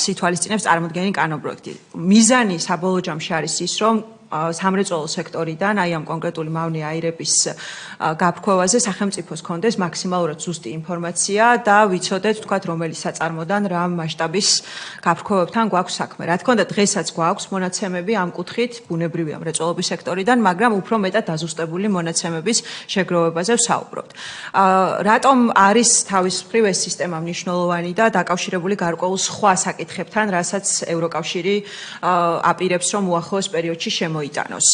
სითვალისწინებს წარმოდგენილი კანონპროექტი. მიზანი საბოლოო ჯამში არის ის, რომ სამრეწველო სექტორიდან აი ამ კონკრეტული მავნე აირების გაფრქვევაზე სახელმწიფოს კონდეს მაქსიმალურად ზუსტი ინფორმაცია და ვიცოდეთ თქვათ რომელი საწარმოდან რა მასშტაბის გაფრქვევებთან გვაქვს საქმე. რა თქმა უნდა დღესაც გვაქვს მონაცემები ამ კუთხით ბუნებრივია მრეწველობის სექტორიდან, მაგრამ უფრო მეტად დაზუსტებული მონაცემების შეგროვებაზე ვსაუბრობთ. რატომ არის თავის მხრივ ეს სისტემა მნიშვნელოვანი და დაკავშირებული გარკვეულ სხვა საკითხებთან, რასაც ევროკავშირი აპირებს რომ უახლოეს პერიოდში მოიტანოს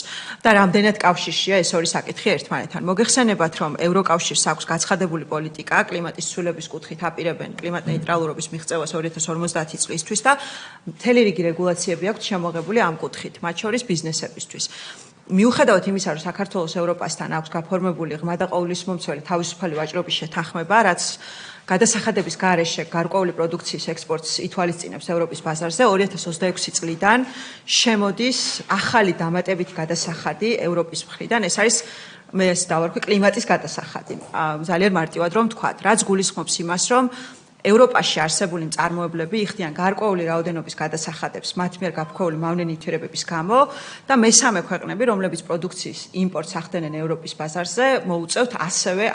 და რამდენად კავშირშია ეს ორი საკითხი ერთმანეთთან. მოგეხსენებათ, რომ ევროკავშირს აქვს გაცხადებული პოლიტიკა კლიმატის ცვლილების კუთხით აპირებენ კლიმატ ნეიტრალურობის მიღწევას 2050 წლისთვის და მთელი რიგი რეგულაციები აქვს შემოღებული ამ კუთხით, მათ შორის ბიზნესებისთვის. მიუხედავად იმისა, რომ საქართველოს ევროპასთან აქვს გაფორმებული ღრმა და ყოვლისმომცველი თავისუფალი ვაჭრობის შეთანხმება, რაც გადასახადების გარეშე გარკვეული პროდუქციის ექსპორტს ითვალისწინებს ევროპის ბაზარზე, 2026 წლიდან შემოდის ახალი დამატებითი გადასახადი ევროპის მხრიდან, ეს არის მე ეს დავარქვი კლიმატის გადასახადი. ძალიან მარტივად რომ ვთქვათ, რაც გულისხმობს იმას, რომ ევროპაში არსებული მწარმოებლები იხდიან გარკვეული რაოდენობის გადასახადებს მათ მიერ გაფრქვეული მავნე ნივთიერებების გამო და მესამე ქვეყნები, რომლებიც პროდუქციის იმპორტს ახდენენ ევროპის ბაზარზე, მოუწევთ ასევე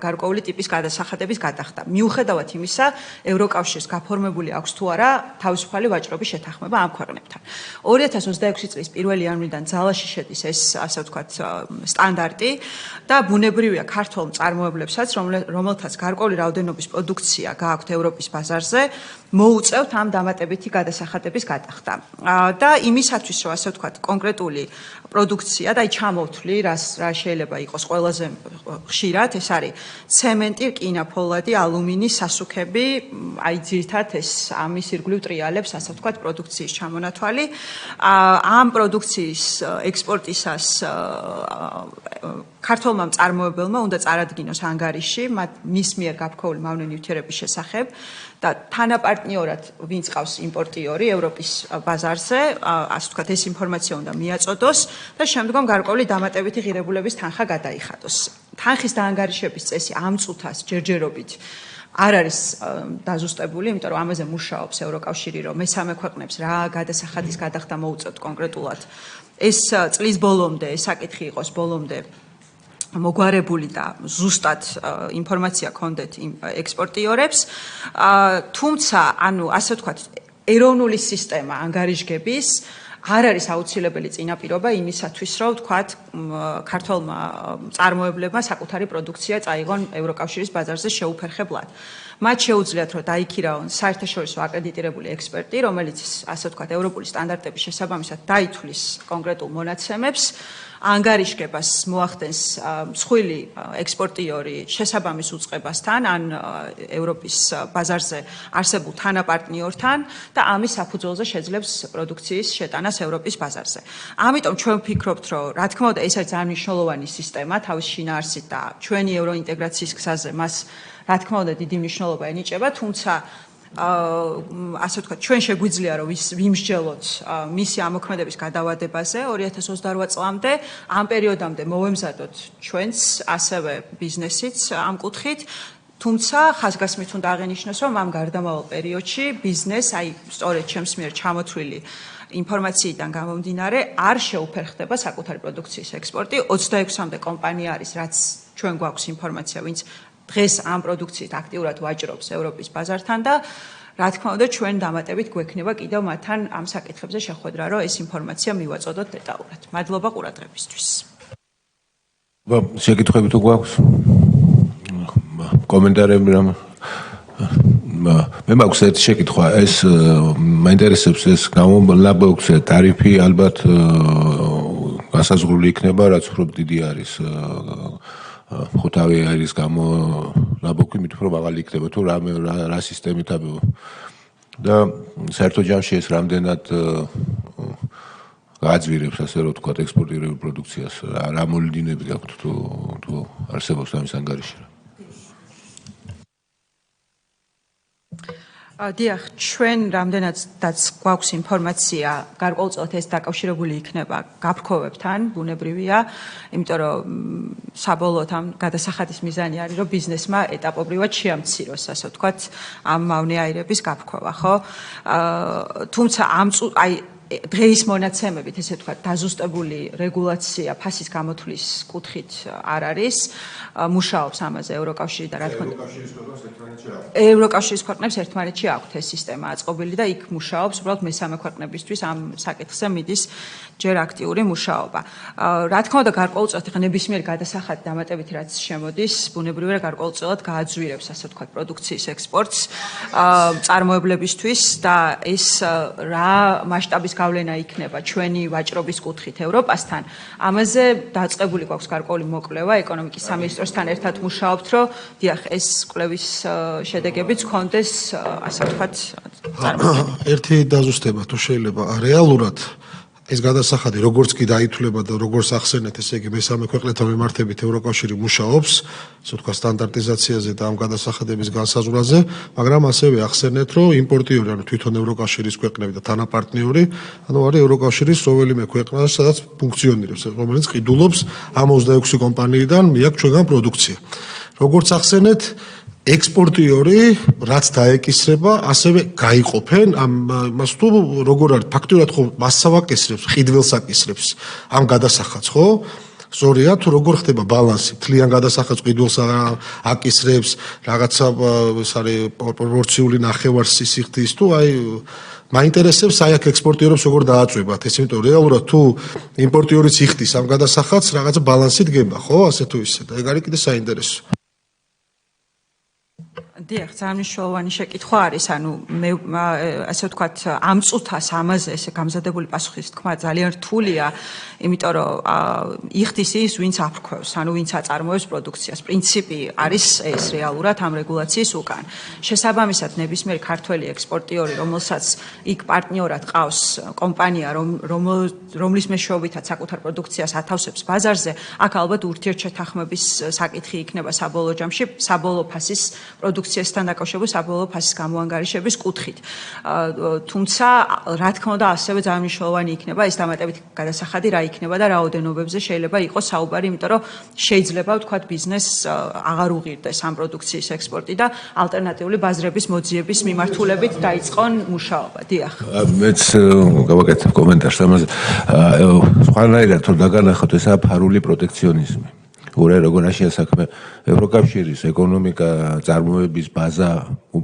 გარკვეული ტიპის გადასახადების გადახდა. მიუხედავად იმისა, ევროკავშირს გაფორმებული აქვს თუ არა თავისუფალი ვაჭრობის შეთანხმება ამ ქვეყნებთან. 2026 წლის 1 იანვრიდან ძალაში შედის ეს, ასე ვთქვათ, სტანდარტი და ბუნებრივია ქართულ მწარმოებლებსაც, რომელთაც გარკვეული რაოდენობის პროდუქცია გააქვთ ევროპის ბაზარზე, მოუწევთ ამ დამატებითი გადასახადების გადახდა. და იმისათვის, რომ ასე ვთქვათ, კონკრეტული პროდუქცია და ჩამოვთვლი, რა შეიძლება იყოს ყველაზე ხშირად, ეს არის ცემენტი, რკინა, ფოლადი, ალუმინი, სასუქები, აი ძირითადად ეს ამის ირგვლივ ტრიალებს, ასე ვთქვათ, პროდუქციის ჩამონათვალი. ამ პროდუქციის ექსპორტისას ქართულმა მწარმოებელმა უნდა წარადგინოს ანგარიში მის მიერ გაფრქვეული მავნე ნივთიერების შესახებ და თანაპარტნიორად ვინც ყავს იმპორტიორი ევროპის ბაზარზე, ასე ვთქვათ, ეს ინფორმაცია უნდა მიაწოდოს და შემდგომ გარკვეული დამატებითი ღირებულების თანხა გადაიხადოს. თანხის დაანგარიშების წესი ამ წუთას ჯერჯერობით არ არის დაზუსტებული, იმიტომ რომ ამაზე მუშაობს ევროკავშირი, რომ მესამე ქვეყნებს რა გადასახადის გადახდა მოუწევთ კონკრეტულად. ეს წლის ბოლომდე, ეს საკითხი იყოს ბოლომდე მოგვარებული და ზუსტად ინფორმაცია გქონდეთ ექსპორტიორებს, თუმცა, ასე ვთქვათ, ეროვნული სისტემა ანგარიშგების არ არის აუცილებელი წინაპირობა იმისათვის, რომ ვთქვათ, ქართველმა წარმოებლებმა საკუთარი პროდუქცია წაიღონ ევროკავშირის ბაზარზე შეუფერხებლად. მათ შეუძლიათ, რომ დაიქირავონ საერთაშორისო აკრედიტირებული ექსპერტი, რომელიც, ასე ვთქვათ, ევროპული სტანდარტების შესაბამისად დაითვლის კონკრეტულ მონაცემებს, ანგარიშგებას მოახდენს მსხვილი ექსპორტიორი შესაბამის უწყებასთან ან ევროპის ბაზარზე არსებულ თანაპარტნიორთან და ამის საფუძველზე შეძლებს პროდუქციის შეტანას ევროპის ბაზარზე. ამიტომ ჩვენ ვფიქრობთ, რომ რა თქმა უნდა ეს არის ძალიან მნიშვნელოვანი სისტემა თავის შინაარსით და ჩვენი ევროინტეგრაციის გზაზე მას რა თქმა უნდა დიდი მნიშვნელობა ენიჭება, თუმცა ასე ვთქვათ, ჩვენ შეგვიძლია რომ ვიმსჯელოთ მისი ამოქმედების გადავადებაზე 2028 წლამდე, ამ პერიოდამდე მოვემზადოთ ჩვენც ასევე ბიზნესიც ამ კუთხით, თუმცა ხაზგასმით უნდა აღინიშნოს, რომ ამ გარდამავალ პერიოდში ბიზნეს, სწორედ ჩემს მიერ ჩამოთვლილი ინფორმაციიდან გამომდინარე, არ შეუფერხდება საკუთარი პროდუქციის ექსპორტი. 26-მდე კომპანია არის, რაც ჩვენ გვაქვს ინფორმაცია, ვინც დღეს ამ პროდუქციით აქტიურად ვაჭრობს ევროპის ბაზართან და რა თქმა უნდა ჩვენ დამატებით გვექნება კიდევ მათთან ამ საკითხებზე შეხვედრა, რომ ეს ინფორმაცია მივაწოდოთ დეტალურად. მადლობა ყურადღებისთვის. შეკითხვები თუ გვაქვს? კომენტარები რამ? მე მაქვს ერთი შეკითხვა, ეს მაინტერესებს ეს გამომლაბოქცე ტარიფი ალბათ გასაზღვრული იქნება, რაც უფრო დიდი არის. ხუთავი არის გამო ლაბოქი მით უფრო მაღალი იქნება თუ რა სისტემით და საერთო ჯამში ეს რამდენად გააძვირებს ასე რომ ვთქვათ ექსპორტირებულ პროდუქციას რა მოლოდინები გაქვთ თუ არსებობს ამის ანგარიში დიახ, ჩვენ რამდენადაც გვაქვს ინფორმაცია, გარკვეულწილად ეს დაკავშირებული იქნება გაფრქვევებთან, ბუნებრივია, იმიტომ რომ საბოლოოდ ამ გადასახადის მიზანი არის, რომ ბიზნესმა ეტაპობრივად შეამციროს, ასე ვთქვათ, ამ მავნე აირების გაფრქვევა, ხო? თუმცა დღეის მონაცემებით, ესე ვთქვათ, დაზუსტებული რეგულაცია ფასის გამოთვლის კუთხით არ არის. მუშაობს ამაზე ევროკავშირი და რა თქმა უნდა ევროკავშირის ქვეყნებს ერთმანეთში აქვთ ეს სისტემა აწყობილი და იქ მუშაობს უბრალოდ მესამე ქვეყნებისთვის ამ საკითხზე მიდის ჯერ აქტიური მუშაობა. რა თქმა უნდა გარკვეულწილად ნებისმიერ გადასახადი დამატებითი რაც შემოდის, ბუნებრივია გარკვეულწილად გააძვირებს ასე ვთქვათ პროდუქციის ექსპორტს წარმოებლებისთვის და ეს რა მასშტაბის გავლენა იქნება ჩვენი ვაჭრობის კუთხით ევროპასთან. ამაზე დაწყებული გვაქვს გარკვეული მოკვლევა ეკონომიკის სამინისტროსთან ერთად მუშაობთ, რომ დიახ ეს კვლევის შედეგებიც გქონდეს ასე ვთქვათ ერთი დაზუსტება თუ შეიძლება რეალურად ეს გადასახადი როგორც კი დაითვლება და როგორც ახსენეთ, ესე იგი მესამე ქვეყნებთან მიმართებით ევროკავშირი მუშაობს, ასე ვთქვათ, სტანდარტიზაციაზე და ამ გადასახადების განსაზღვრაზე, მაგრამ ასევე ახსენეთ, რომ იმპორტიორი, ანუ თვითონ ევროკავშირის ქვეყნები და თანაპარტნიორი, ანუ არის ევროკავშირის რომელიმე ქვეყნა, სადაც ფუნქციონირებს, რომელიც ყიდულობს ამ 26 კომპანიიდან მიაქვს ჩვენგან პროდუქცია. როგორც ახსენეთ, ექსპორტიორი რაც დაეკისრება, ასევე გაიყოფენ ამას თუ როგორ არის ფაქტურად ხო მასსავ აკისრებს, ყიდველს აკისრებს ამ გადასახადს, ხო? სწორია თუ როგორ ხდება ბალანსი, თლიან გადასახადს ყიდველს აკისრებს, რაღაცა ეს არის პროპორციული ნახევარ სისიხდის თუ აი მაინტერესებს აი აქ ექსპორტიორებს როგორ დააწვევათ ეს, იმიტომ რეალურად თუ იმპორტიორიც იხდის ამ გადასახადს, რაღაცა ბალანსი დგება, ხო? ასე თუ ისე და ეგ არის კიდე საინტერესო. დიახ, ძალიან მნიშვნელოვანი შეკითხვა არის, ანუ მე ასე ვთქვათ, ამ წუთას ამაზე ესე გამზადებული პასუხის თქმა ძალიან რთულია, იმიტომ რომ იხდის ის, ვინც აფრქვევს, ანუ ვინც აწარმოებს პროდუქციას. პრინციპი არის ეს რეალურად ამ რეგულაციის უკან. შესაბამისად, ნებისმიერი ქართველი ექსპორტიორი, რომელსაც იქ პარტნიორად ყავს კომპანია, რომლის მეშვეობითაც საკუთარ პროდუქციას ათავსებს ბაზარზე, აქ ალბათ ურთიერთშეთანხმების საკითხი იქნება საბოლოო ჯამში, საბოლოო ფასის პროდუქცია პროდუქციასთან დაკავშირებული საბოლოო ფასის გამოანგარიშების კუთხით. თუმცა, რა თქმა უნდა, ასევე ძალიან მნიშვნელოვანი იქნება ეს დამატებით გადასახადი რა იქნება და რაოდენობებზე შეიძლება იყოს საუბარი, იმიტომ რომ შეიძლება ვთქვათ ბიზნესს აღარ უღირდეს ამ პროდუქციის ექსპორტი და ალტერნატიული ბაზრების მოძიების მიმართულებით დაიწყონ მუშაობა. დიახ. მეც გავაკეთებ კომენტარს ამაზე. სხვანაირად თუ დაგანახოთ ესაა ფარული პროტექციონიზმი. ურე როგორ აშია საქმე ევროკავშირის ეკონომიკა წარმოების ბაზა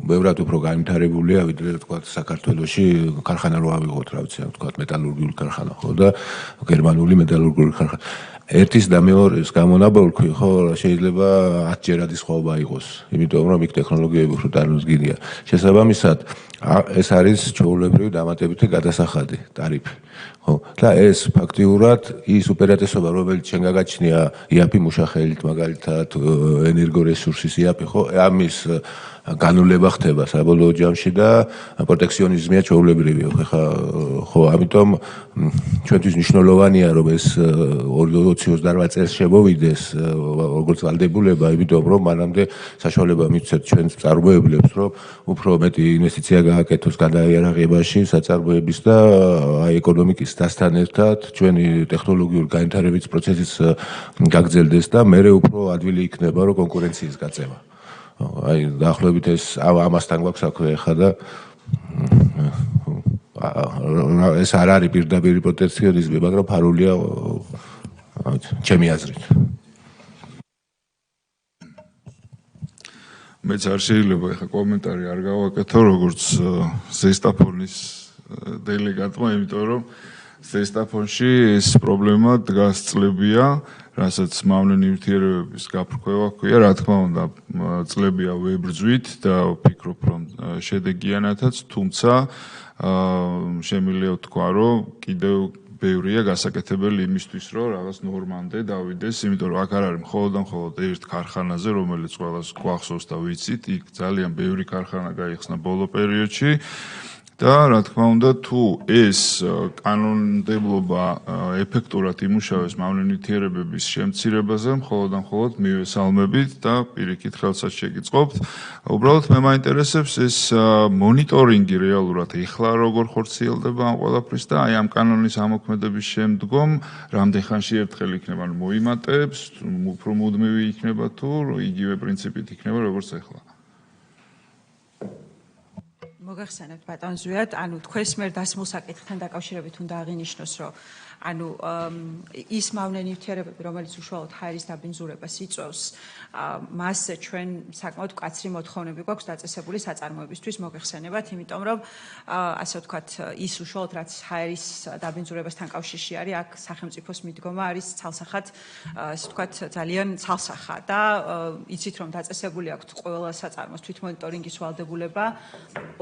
ბევრად უფრო განვითარებულია ვიდრე თქვათ საქართველოში ქარხანა რო ავიღოთ რა ვიცი თქვათ მეტალურგიული ქარხანა ხო და გერმანული მეტალურგიული ქარხანა ერთის და მეორის გამონაბოლქვი ხო შეიძლება 10 ჯერადი სხვაობა იყოს იმიტომ რომ იქ ტექნოლოგიები უფრო დარგმზგილია შესაბამისად ეს არის ჩვეულებრივი დამატებითი გადასახადი ტარიფი ხო და ეს ფაქტიურად ის უპირატესობა რომელიც შენ გაგაჩნია იაფი მუშახელით მაგალითად ენერგორესურსის იაფი ხო ამის განულება ხდება საბოლოო ჯამში და პროტექციონიზმია ჩვეულებრივი ხა ხო ამიტომ ჩვენთვის მნიშვნელოვანია რომ ეს 2028 წელს შემოვიდეს როგორც ვალდებულება იმიტომ რომ მანამდე საშუალება მიცეთ ჩვენ წარმოებლებს რომ უფრო მეტი ინვესტიცია გააკეთოს გადაიარაღებაში საწარმოების და ეკონომიკის დასთან ერთად ჩვენი ტექნოლოგიური განვითარების პროცესის გაგრძელდეს და მე უფრო ადვილი იქნება რომ კონკურენციის გაწევა აი დაახლოებით ეს ამასთან გვაქვს საქმე ხა და ეს არ არის პირდაპირ პროტექციონიზმი, მაგრამ ფარულია ჩემი აზრით. მეც არ შეიძლება ეხა კომენტარი არ გავაკეთო როგორც ზესტაფონის დელეგატმა, იმიტომ რომ ზესტაფონში ეს პრობლემა დგას წლებია, რასაც მავნე ნივთიერებების გაფრქვევა ჰქვია, რა თქმა უნდა, წლებია ვებრძვით და ვფიქრობ, რომ შედეგიანათაც, თუმცა შემიძლია ვთქვა, რომ კიდევ ბევრია გასაკეთებელი იმისთვის, რომ რაღაც ნორმამდე დავიდეს, იმიტომ რომ აქ არ არის მხოლოდ ერთ ქარხანაზე, რომელიც ყველას გვახსოვს და ვიცით, იქ ძალიან ბევრი ქარხანა გაიხსნა ბოლო პერიოდში. და რა თქმა უნდა თუ ეს კანონმდებლობა ეფექტურად იმუშავებს მავნე ნივთიერებების შემცირებაზე, მხოლოდ მივესალმებით და პირიქით ხელსაც შეგიწყობთ. უბრალოდ მე მაინტერესებს ეს მონიტორინგი რეალურად ეხლა როგორ ხორციელდება ამ ყველაფრის და აი ამ კანონის ამოქმედების შემდგომ რამდენ ხანში ერთხელ იქნება მოიმატებს, უფრო მუდმივი იქნება თუ იგივე პრინციპით იქნება როგორც ეხლა. მოგახსენებთ ბატონ ზვიად, ანუ თქვენს მიერ დასმულ საკითხთან დაკავშირებით უნდა აღინიშნოს, რომ ანუ ის მავნე ნივთიერებები, რომელიც უშუალოდ ჰაერის დაბინძურებას იწვევს, მასზე ჩვენ საკმაოდ მკაცრი მოთხოვნები გვაქვს დაწესებული საწარმოებისთვის მოგეხსენებათ, იმიტომ რომ ასე ვთქვათ, ის უშუალოდ რაც ჰაერის დაბინძურებასთან კავშირში არის, აქ სახელმწიფოს მიდგომა არის ცალსახად, ასე ვთქვათ, ძალიან ცალსახა და იცით რომ დაწესებული აქვს ყველა საწარმოს თვითმონიტორინგის ვალდებულება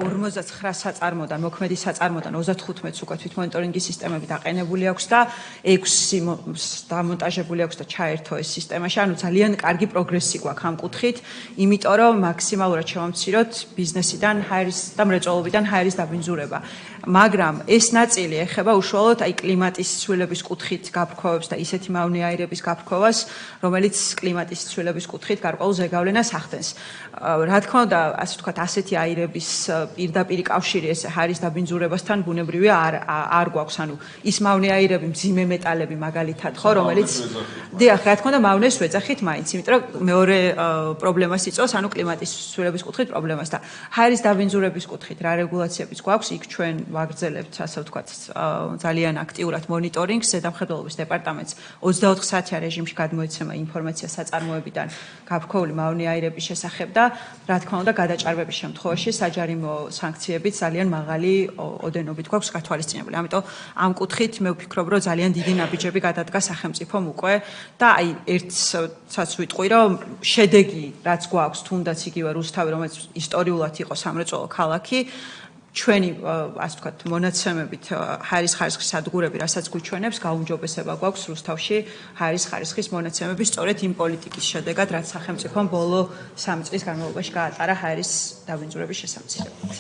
59 საწარმოდან, მოქმედი საწარმოდან 35-ს უკვე თვითმონიტორინგის სისტემები დაყენებული აქვს და 6 დამონტაჟებული აქვს და ჩაერთო ეს სისტემაში. ანუ ძალიან კარგი პროგრესი გვაქვს ამ კუთხით, იმიტომ რომ მაქსიმალურად შევამციროთ ბიზნესიდან ჰაერის და მრეწველობიდან ჰაერის დაბინძურება. მაგრამ ეს ნაწილი ეხება უშუალოდ აი კლიმატის ცვლილების კუთხით გაფრქვევებს და ისეთი მავნე აირების გაფრქვევას, რომელიც კლიმატის ცვლილების კუთხით გარკვეულ ზეგავლენას ახდენს. რა თქმა უნდა, ასე ვთქვათ, ასეთი აირების პირდაპირ კავშირი ეს ჰაერის დაბინძურებასთან ბუნებრივია არ გვაქვს, ანუ ის მავნე აირები, მძიმე მეტალები მაგალითად, ხო, რომელიც დიახ, რა თქმა უნდა, მავნეს ვეძახით მაინც, იმიტომ რომ მეორე პრობლემას იწვევს, ანუ კლიმატის ცვლილების კუთხით პრობლემას და ჰაერის დაბინძურების კუთხით რა რეგულაციებიც გვაქვს, იქ ჩვენ ვაგრძელებთ, ასე ვთქვათ, ძალიან აქტიურად მონიტორინგს, ზედამხედველობის დეპარტამენტს 24 საათიან რეჟიმში გადმოეცემა ინფორმაცია საწარმოებიდან გაფრქვეული მავნე აირების შესახებ და რა თქმა უნდა, გადაჭარბების შემთხვევაში საჯარიმო სანქციებით ძალიან მაღალი ოდენობით გვაქვს გათვალისწინებული. ამიტომ ამ კუთხით მე ვფიქრობ, რომ ძალიან დიდი ნაბიჯები გადადგა სახელმწიფომ უკვე და აი ერთსაც ვიტყვი, რომ შედეგი რაც გვაქვს, თუნდაც იგივე რუსთავი, რომელიც ისტორიულად იყო სამრეწველო ქალაქი, ჩვენი ასე ვთქვათ, მონაცემებით ჰაერის ხარისხის სადგურები, რასაც გვიჩვენებს, გაუმჯობესება გვაქვს რუსთავში ჰაერის ხარისხის მონაცემების სწორედ იმ პოლიტიკის შედეგად, რაც სახელმწიფომ ბოლო 3 წლის განმავლობაში გაატარა ჰაერის დაბინძურების შესამცირებლად.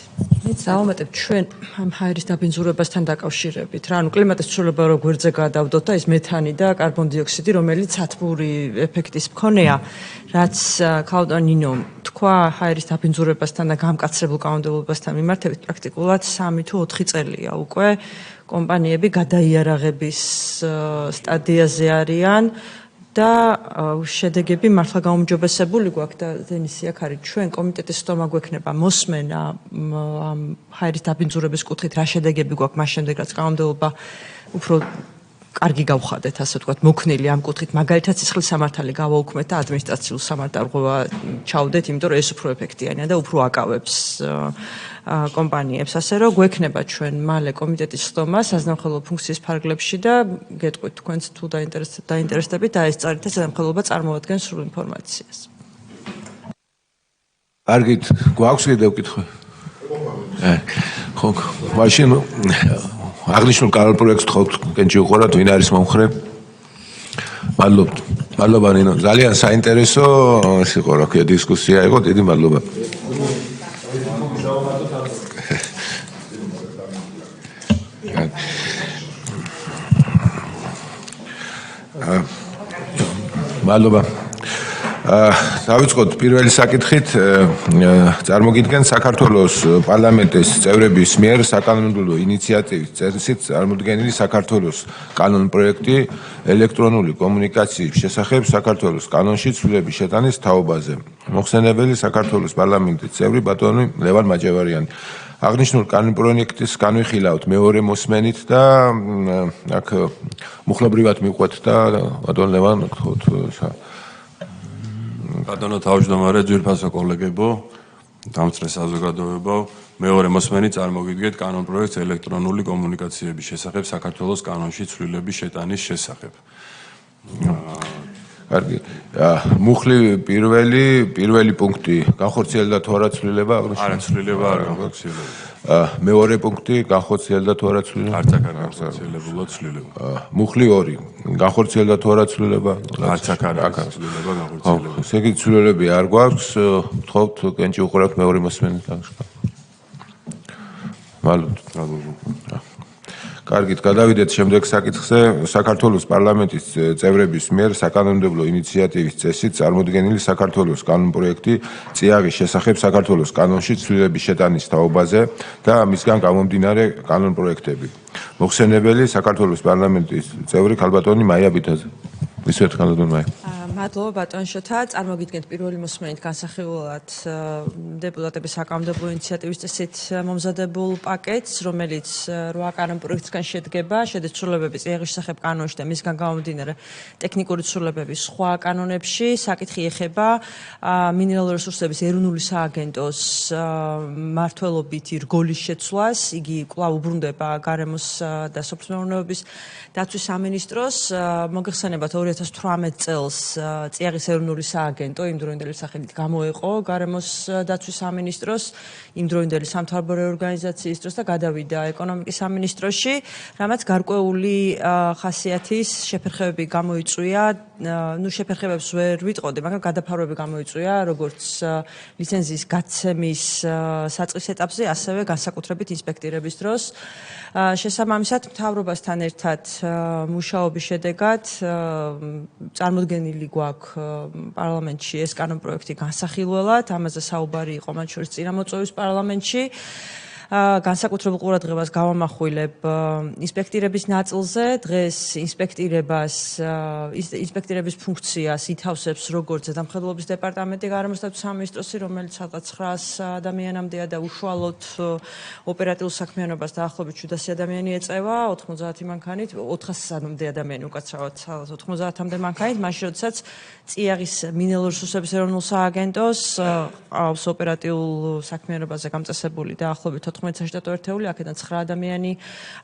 დავამატებ ჩვენ ამ ჰაერის დაბინძურებასთან დაკავშირებით რა, ანუ კლიმატის ცვლილება რო გვერდზე გადავდოთ და ეს მეთანი და კარბონ დიოქსიდი, რომელიც ათბური ეფექტის მქონეა, რაც ქაუტონინომ თქვა ჰაერის დაბინძურებასთან და გამკაცრებულ კანონმდებლობასთან მიმართებით პრაქტიკულად 3 თუ 4 წელია უკვე კომპანიები გადაიარაღების სტადიაზე არიან და შედეგები მართლა გაუმჯობესებული გვაქვს და დენისი აქ არის ჩვენ კომიტეტის სტომა გვექნება მოსმენა ამ ჰაერის დაბინძურების კუთხით რა შედეგები გვაქვს მას შემდეგ რაც კანონმდებლობა უფრო კარგი გავხადეთ ასე ვთქვათ მოქნილი ამ კუთხით მაგალითად სისხლის სამართალი გავაუქმეთ და ადმინისტრაციულ სამართალღობა ჩავდეთ იმიტომ რომ ეს უფრო ეფექტიანია და უფრო აკავებს კომპანიებს ასე რომ გვექნება ჩვენ მალე კომიტეტის სტომა საზნამხელო ფუნქციის ფარგლებში და გეტყვით თქვენც თუ დაინტერესდებით და ეს წარით საზნამხელობა წარმოადგენს სრულ ინფორმაციას. კარგით, გვაქვს კიდევ კითხვა? ხო, მაშინ აღნიშნულ კანონპროექტს თხოვთ კენჭი უყუროთ, ვინ არის მომხრე? მადლობა ნინო, ძალიან საინტერესო ის იყო რა ქვია დისკუსია იყო, დიდი მადლობა. მადლობა. დავიწყოთ პირველი საკითხით. წარმოგიდგენ საქართველოს პარლამენტის წევრების მიერ საკანონმდებლო ინიციატივის წესით წარმოდგენილი საქართველოს კანონპროექტი ელექტრონული კომუნიკაციების შესახებ საქართველოს კანონში ცვლილების შეტანის თაობაზე. მოხსენებელი საქართველოს პარლამენტის წევრი ბატონი ლევან მაჭევარიანი. აღნიშნულ კანონპროექტის განვიხილავთ მეორე მოსმენით და აქ მუხლებრივად მიყვეთ და ბატონ ლევან გთხოვთ ბატონო თავმჯდომარე, ძვირფასო კოლეგებო, დამცრე საზოგადოებო, მეორე მოსმენით წარმოგიდგეთ კანონპროექტს ელექტრონული კომუნიკაციების შესახებ საქართველოს კანონში ცვლილების შეტანის შესახებ. კარგი. მუხლი პირველი პუნქტი განხორციელდა თუ არა ცვლილება? არა, ცვლილება არ განხორციელდა. მეორე პუნქტი განხორციელდა თუ არა ცვლილება? არც აქ არ განხორციელებულა ცვლილება. მუხლი 2 განხორციელდა თუ არა ცვლილება? არც აქ არ ცვლილება განხორციელება. ესე იგი ცვლილებები არ გვაქვს, ვთხოვთ კენჭი უყურებთ მეორე მოსმენით დაგშვა. მადლობა. კარგით, გადავიდეთ შემდეგ საკითხზე. საქართველოს პარლამენტის წევრების მიერ საკანონმდებლო ინიციატივის წესით წარმოდგენილი საქართველოს კანონპროექტი წიაღის შესახებ საქართველოს კანონში ცვლილების შეტანის თაობაზე და მისგან გამომდინარე კანონპროექტები. მოხსენებელი საქართველოს პარლამენტის წევრი ქალბატონი მაია ბითაძე. ისეთ ქალბატონი მაია. მადლობა ბატონ შოთა, წარმოგიდგენთ პირველი მოსმენით განსახილველად დეპუტატების საკანონმდებლო ინიციატივის წესით მომზადებულ პაკეტს, რომელიც 8 კანონპროექტისგან შედგება, შედის ცვლილებები წიაღის შესახებ კანონში და მისგან გამომდინარე ტექნიკური ცვლილებები სხვა კანონებში. საკითხი ეხება მინერალური რესურსების ეროვნული სააგენტოს მმართველობითი რგოლის შეცვლას. იგი კვლავ უბრუნდება გარემოს და სოფლის მეურნეობის დაცვის სამინისტროს. მოგეხსენებათ 2018 წელს წიაღის ეროვნული სააგენტო იმდროინდელი სახელით გამოეყო გარემოს დაცვის სამინისტროს, იმდროინდელი სამთავრობო ორგანიზაციის დროს და გადავიდა ეკონომიკის სამინისტროში, რამაც გარკვეული ხასიათის შეფერხებები გამოიწვია, შეფერხებებს ვერ ვიტყოდი, მაგრამ გადაფარვები გამოიწვია, როგორც ლიცენზიის გაცემის საწყის ეტაპზე, ასევე განსაკუთრებით ინსპექტირების დროს. შესაბამისად, მთავრობასთან ერთად მუშაობის შედეგად წარმოდგენილი გვაქვს პარლამენტში ეს კანონპროექტი განსახილველად, ამაზე საუბარი იყო მათ შორის წინამოწვევის პარლამენტში. განსაკუთრებულ ყურადღებას გავამახვილებ ინსპექტირების ნაწილზე. დღეს ინსპექტირების ფუნქციას ითავსებს როგორც ზედამხედველობის დეპარტამენტი გარემოს დაცვის სამინისტროსი, რომელიც სადღაც 900 ადამიანამდეა და უშუალოდ ოპერატიულ საქმიანობას დაახლოებით 700 ადამიანი ეწევა, 90 მანქანით, 400-მდე ადამიანი უკაცრავად 90-მდე მანქანით, მაშინ როდესაც წიაღის მინერალური რესურსების ეროვნულ სააგენტოს ყავს ოპერატიულ საქმიანობაზე გამწესებული დაახლოებით 14 საშტატო ერთეული, აქედან 9 ადამიანი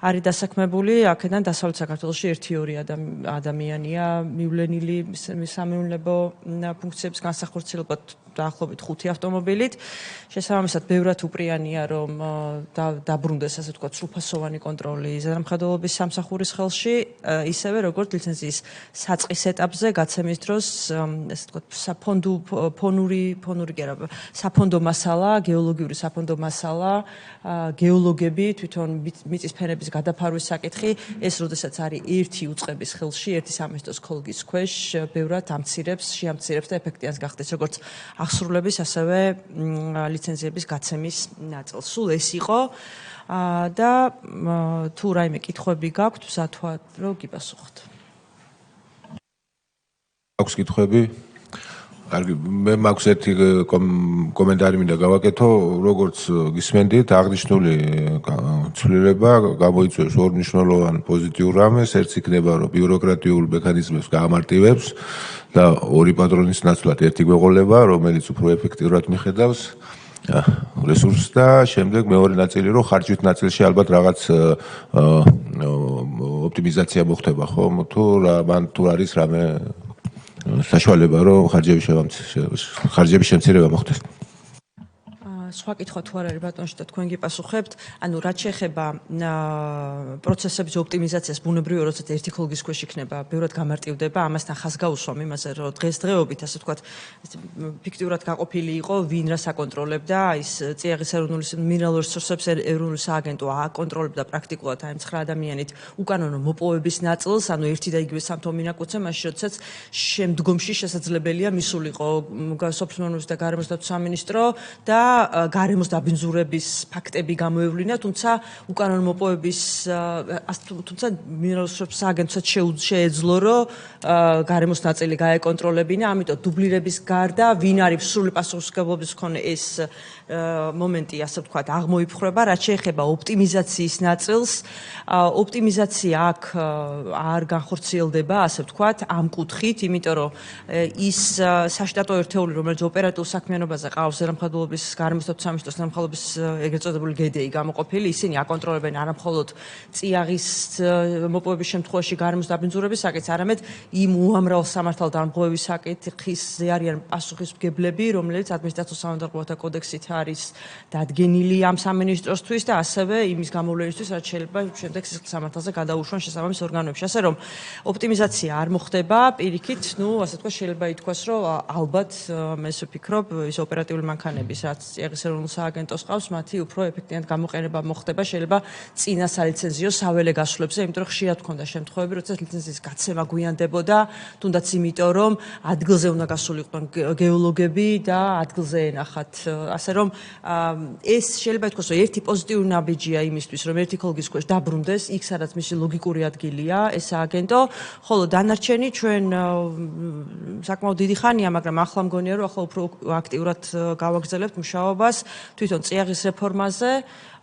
არის დასაქმებული, აქედან დასავლეთ საქართველოში 1-2 ადამიანია მივლენილი სამეურნეობო ფუნქციების განსახორციელებლად დაახლოებით 5 ავტომობილით. შესაბამისად, ბევრად უპრიანია, რომ დაბრუნდეს, ასე ვთქვათ, სრულფასოვანი კონტროლი ზედამხედველობის სამსახურის ხელში, ისევე როგორც ლიცენზიის საწყის ეტაპზე გაცემის დროს, ასე ვთქვათ, საფონდო მასალა, გეოლოგიური საფონდო მასალა გეოლოგები, თვითონ მიწის ფენების გადაფარვის საკითხი, ეს როდესაც არის ერთი უწყების ხელში, ერთი სამეცნიერო სკოლის ქვეშ, ბევრად შეამცირებს და ეფექტიანს გახდეს როგორც აღსრულების, ასევე ლიცენზიების გაცემის ნაწილს. სულ ეს იყო და თუ რაიმე კითხვები გაქვთ, მზად ვარ, რომ გიპასუხოთ. აქვს კითხვები? კარგი, მე მაქვს ერთი კომენტარი მინდა გავაკეთო, როგორც გისმენდით, აღნიშნული ცვლილება გამოიწვევს ორ მნიშვნელოვან პოზიტიურ რამეს, ერთს იქნება, რომ ბიუროკრატიულ მექანიზმებს გაამარტივებს და ორი პატრონის ნაცვლად ერთი გვეყოლება, რომელიც უფრო ეფექტიურად მიხედავს რესურსს და შემდეგ მეორე ნაწილი, რომ ხარჯვით ნაწილში ალბათ რაღაც ოპტიმიზაცია მოხდება, ხო? თუ არის რამე საშუალება, რომ ხარჯების შემცირება მოხდეს. სხვა კითხვა თუ არ არის ბატონო, და თქვენ გიპასუხებთ, ანუ რაც შეეხება პროცესების ოპტიმიზაციას, ბუნებრივია, როდესაც ერთი ხოლგის ქვეშ იქნება, ბევრად გამარტივდება, ამასთან ხაზ გაუსვამ იმაზე, რომ დღესდღეობით, ასე ვთქვათ, ფიქტიურად გაყოფილი იყო, ვინ რას აკონტროლებდა, ის წიაღის ეროვნული მინერალური რესურსების ეროვნული სააგენტო აკონტროლებდა პრაქტიკულად აი 9 ადამიანით უკანონო მოპოვების ნაწილს, ანუ ერთი და იგივე სამთო მინაკუცე, მაშინ როდესაც შემდგომში შესაძლებელია მისულიყო სოფლის და გარემოს დაცვის სამინისტრო და გარემოს დაბინძურების ფაქტები გამოევლინა, თუმცა უკანონო მოპოვების თუმცა მინერალური რესურსების სააგენტოსაც შეეძლო, რომ გარემოს ნაწილი გაეკონტროლებინა, ამიტომ დუბლირების გარდა ვინ არის სრული პასუხისმგებლობის მქონე ეს მომენტი, ასე ვთქვათ, აღმოიფხრება, რაც შეეხება ოპტიმიზაციის ნაწილს. ოპტიმიზაცია აქ არ განხორციელდება, ასე ვთქვათ, ამ კუთხით, იმიტომ რომ ის საშტატო ერთეული, რომელიც ოპერატიულ საქმიანობაზე ყავს ზერამხედველობის გარემოს დაცვის სამინისტროს ზერამხედველობის ეგრეთ წოდებული GDI გამოყოფილი, ისინი აკონტროლებენ არამხოლოდ წიაღის მოპოვების შემთხვევაში გარემოს დაბინძურების საკითხს, არამედ იმ უამრავ სამართალ დამღუების საკითხზე არიან პასუხისმგებლები, რომელიც ადმინისტრაციულ სამართალთა კოდექსით არის დადგენილი ამ სამინისტროსთვის და ასევე იმის გამოვლენისთვის, რაც შეიძლება შემდეგ სისხლის სამართალზე გადაუშვან შესაბამის ორგანოებში. ასე რომ ოპტიმიზაცია არ მოხდება, პირიქით, ასე თქვა, შეიძლება ითქვას, რომ ალბათ მე ვფიქრობ, ის ოპერატიული მანქანების, რაც წიაღის ეროვნულ სააგენტოს ყავს, მათი უფრო ეფექტიანად გამოყენება მოხდება, შეიძლება წინა სალიცენზიო საველე გასვლებზე, იმიტომ რომ ხშირად ქონდა შემთხვევები, როდესაც ლიცენზიის გაცემა გვიანდებოდა, თუნდაც იმიტომ, რომ ადგილზე უნდა გასულიყვნენ გეოლოგები და ადგილზე ენახათ. ასე რომ ეს შეიძლება ითქვას, რომ ერთი პოზიტიური ნაბიჯია იმისთვის, რომ ერთი ხოლგის ქვეშ დაბრუნდეს, იქ სადაც მისი ლოგიკური ადგილია ეს სააგენტო, ხოლო დანარჩენი ჩვენ საკმაოდ დიდი ხანია, მაგრამ ახლა მგონია, რომ ახლა უფრო აქტიურად გავაგრძელებთ მუშაობას თვითონ წიაღის რეფორმაზე,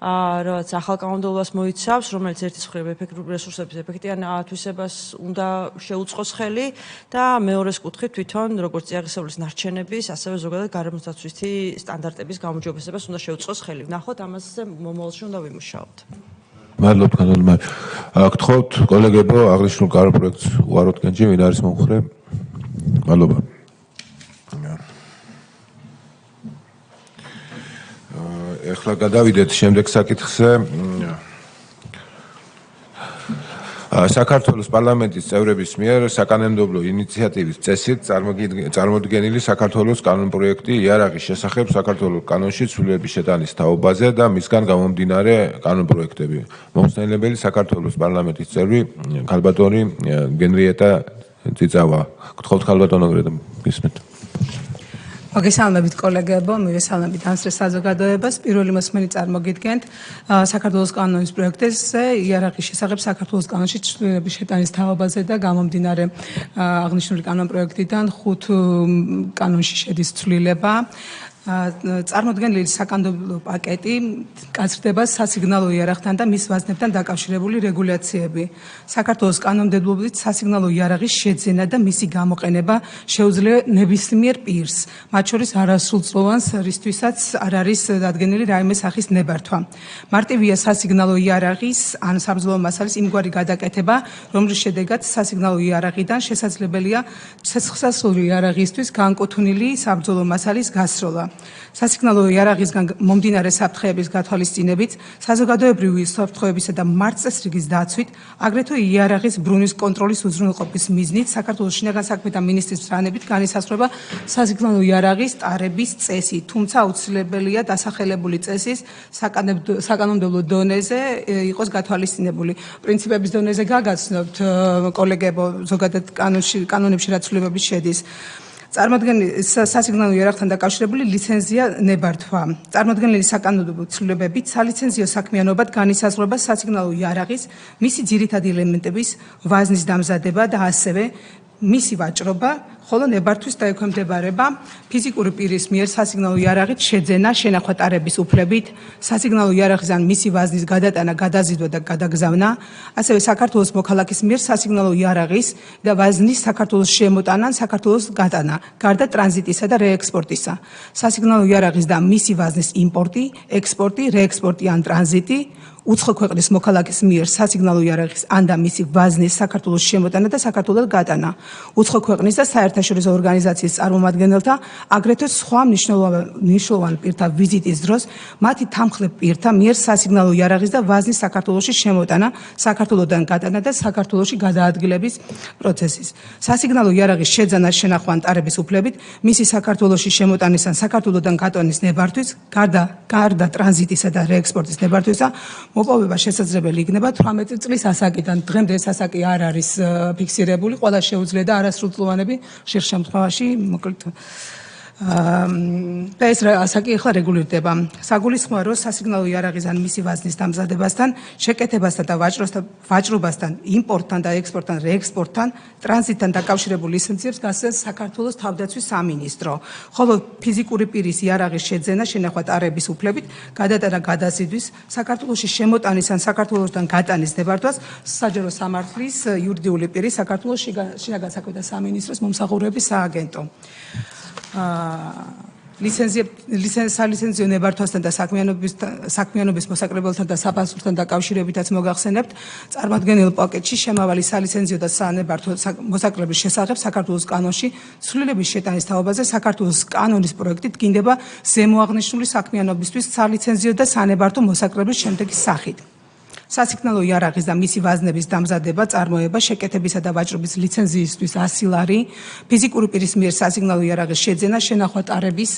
რაც ახალ კანონმდებლობას მოიცავს, რომელიც ერთის მხრივ რესურსების ეფექტიან ათვისებას უნდა შეუწყოს ხელი და მეორეს კუთხით თვითონ როგორც წიაღისეულის ნარჩენების, ასევე ზოგადად გარემოს დაცვისთი სტანდარტების გამოჯობესებას უნდა შეუწყოს ხელი. ვნახოთ, ამაზე მომავალში უნდა ვიმუშაოთ. მადლობთ კანონმა. გთხოვთ კოლეგებო, აღნიშნულ კანონპროექტს უაროთ კენჭი, ვინ არის მომხრე? მადლობა. ეხლა გადავიდეთ შემდეგ საკითხზე. საქართველოს პარლამენტის წევრების მიერ საკანონმდებლო ინიციატივის წესით წარმოდგენილი საქართველოს კანონპროექტი იარაღის შესახებ საქართველოს კანონში ცვლილების შეტანის თაობაზე და მისგან გამომდინარე კანონპროექტები. მომხსენებელი საქართველოს პარლამენტის წევრი ქალბატონი გენრიეტა წიწავა. გთხოვთ ქალბატონო გისმენთ. მოგესალმებით კოლეგებო, მივესალმებით ამსრეს საზოგადოებას. პირველი მოსმენი წარმოგიდგენთ საქართველოს კანონის პროექტზე იარაღის შესახებ საქართველოს კანონში ცვლილების შეტანის თაობაზე და გამომდინარე აღნიშნული კანონპროექტიდან 5 კანონში შედის ცვლილება. წარმოდგენილი საკანონმდებლო პაკეტი კაცრდება სასიგნალო იარაღთან და მის ვაზნებთან დაკავშირებული რეგულაციები. საქართველოს კანონმდებლობით სასიგნალო იარაღის შეძენა და მისი გამოყენება შეუძლია ნებისმიერ პირს, მათ შორის არასრულწლოვანს, რისთვისაც არ არის დადგენილი რაიმე სახის ნებართვა. მარტივია სასიგნალო იარაღის ან საბრძოლო მასალის იმგვარი გადაკეთება, რომლის შედეგად სასიგნალო იარაღიდან შესაძლებელია ცეცხლსასროლი იარაღისთვის განკუთვნილი საბრძოლო მასალის გასროლა. სასიგნალო იარაღისგან მომდინარე საფრთხეების გათვალისწინებით, საზოგადოებრივი საფრთხეებისა და მართლწესრიგის დაცვით, აგრეთვე იარაღის ბრუნის კონტროლის უზრუნველყოფის მიზნით საქართველოს შინაგან საქმეთა მინისტრის ბრძანებით განისაზღვრება სასიგნალო იარაღის ტარების წესი, თუმცა აუცილებელია დასახელებული წესის საკანონმდებლო დონეზე იყოს გათვალისწინებული. პრინციპების დონეზე გაგაცნობთ კოლეგებო, ზოგადად კანონებში რაც ცვლილებები შედის. წარმოადგენელი სასიგნალო იარაღთან დაკავშირებული ლიცენზია ნებართვა. წარმოადგენელი საკანონმდებლო ცვლილებებით სალიცენზიო საქმიანობად განისაზღვრება სასიგნალო იარაღის, მისი ძირითადი ელემენტების ვაზნის დამზადება და ასევე მისი ვაჭრობა, ხოლო ნებართვის დაექვემდებარება ფიზიკური პირის მიერ სასიგნალო იარაღით შეძენა, შენახვა ტარების უფლებით, სასიგნალო იარაღის ან მისი ვაზნის გადატანა, გადაზიდვა და გადაგზავნა, ასევე საქართველოს მოქალაქის მიერ სასიგნალო იარაღის და ვაზნის საქართველოს შემოტანა, საქართველოს გატანა, გარდა ტრანზიტისა და რეექსპორტისა. სასიგნალო იარაღის და მისი ვაზნის იმპორტი, ექსპორტი, რეექსპორტი ან ტრანზიტი, უცხო ქვეყნის მოქალაქის მიერ სასიგნალო იარაღის ან და მისი ვაზნის საქართველოს შემოტანა და საქართველოს გატანა, უცხო ქვეყნის და საერთაშორისო ორგანიზაციის წარმომადგენელთა, აგრეთვე სხვა მნიშვნელოვან პირთა ვიზიტის დროს მათი თანმხლებ პირთა მიერ სასიგნალო იარაღის და ვაზნის საქართველოში შემოტანა, საქართველოსდან გატანა და საქართველოში გადაადგილების პროცესის. სასიგნალო იარაღის შეძენა, შენახვა ან ტარების უფლებით, მისი საქართველოში შემოტანის ან საქართველოსდან გატანის ნებართვის, გარდა ტრანზიტისა და რეექსპორტის ნებართვისა, მოპოვება შესაძლებელი იქნება 18 წლის ასაკიდან. დღემდე ეს ასაკი არ არის ფიქსირებული, ყველა შეუძლია და არასრულწლოვანები ხშირ შემთხვევაში მოკლედ და ეს ასაკი ახლა რეგულირდება. საგულისხმოა, რომ სასიგნალო იარაღის ან მისი ვაზნის დამზადებასთან, შეკეთებასთან და ვაჭრობასთან, იმპორტთან და ექსპორტთან, რეექსპორტთან, ტრანზიტთან დაკავშირებულ ლიცენზიებს გასცემს საქართველოს თავდაცვის სამინისტრო. ხოლო ფიზიკური პირის იარაღის შეძენა, შენახვა ტარების უფლებით, გადატანა, გადაზიდვის, საქართველოში შემოტანის ან საქართველოსდან გატანის ნებართვას საჯარო სამართლის იურიდიული პირის საქართველოს შინაგან საქმეთა სამინისტროს მომსახურების სააგენტო. სალიცენზიო ნებართვასთან და საქმიანობის მოსაკრებელთან და საფასურთან დაკავშირებითაც მოგახსენებთ, წარმოადგენელ პაკეტში შემავალი სალიცენზიო და სანებართვო მოსაკრების შესახებ საქართველოს კანონში ცვლილების შეტანის თაობაზე საქართველოს კანონის პროექტი დგინდება ზემოაღნიშნული საქმიანობისთვის სალიცენზიო და სანებართვო მოსაკრების შემდეგი სახით. სასიგნალო იარაღის და მისი ვაზნების დამზადება, წარმოება, შეკეთებისა და ვაჭრობის ლიცენზიისთვის 100 ლარი, ფიზიკური პირის მიერ სასიგნალო იარაღის შეძენა, შენახვა ტარების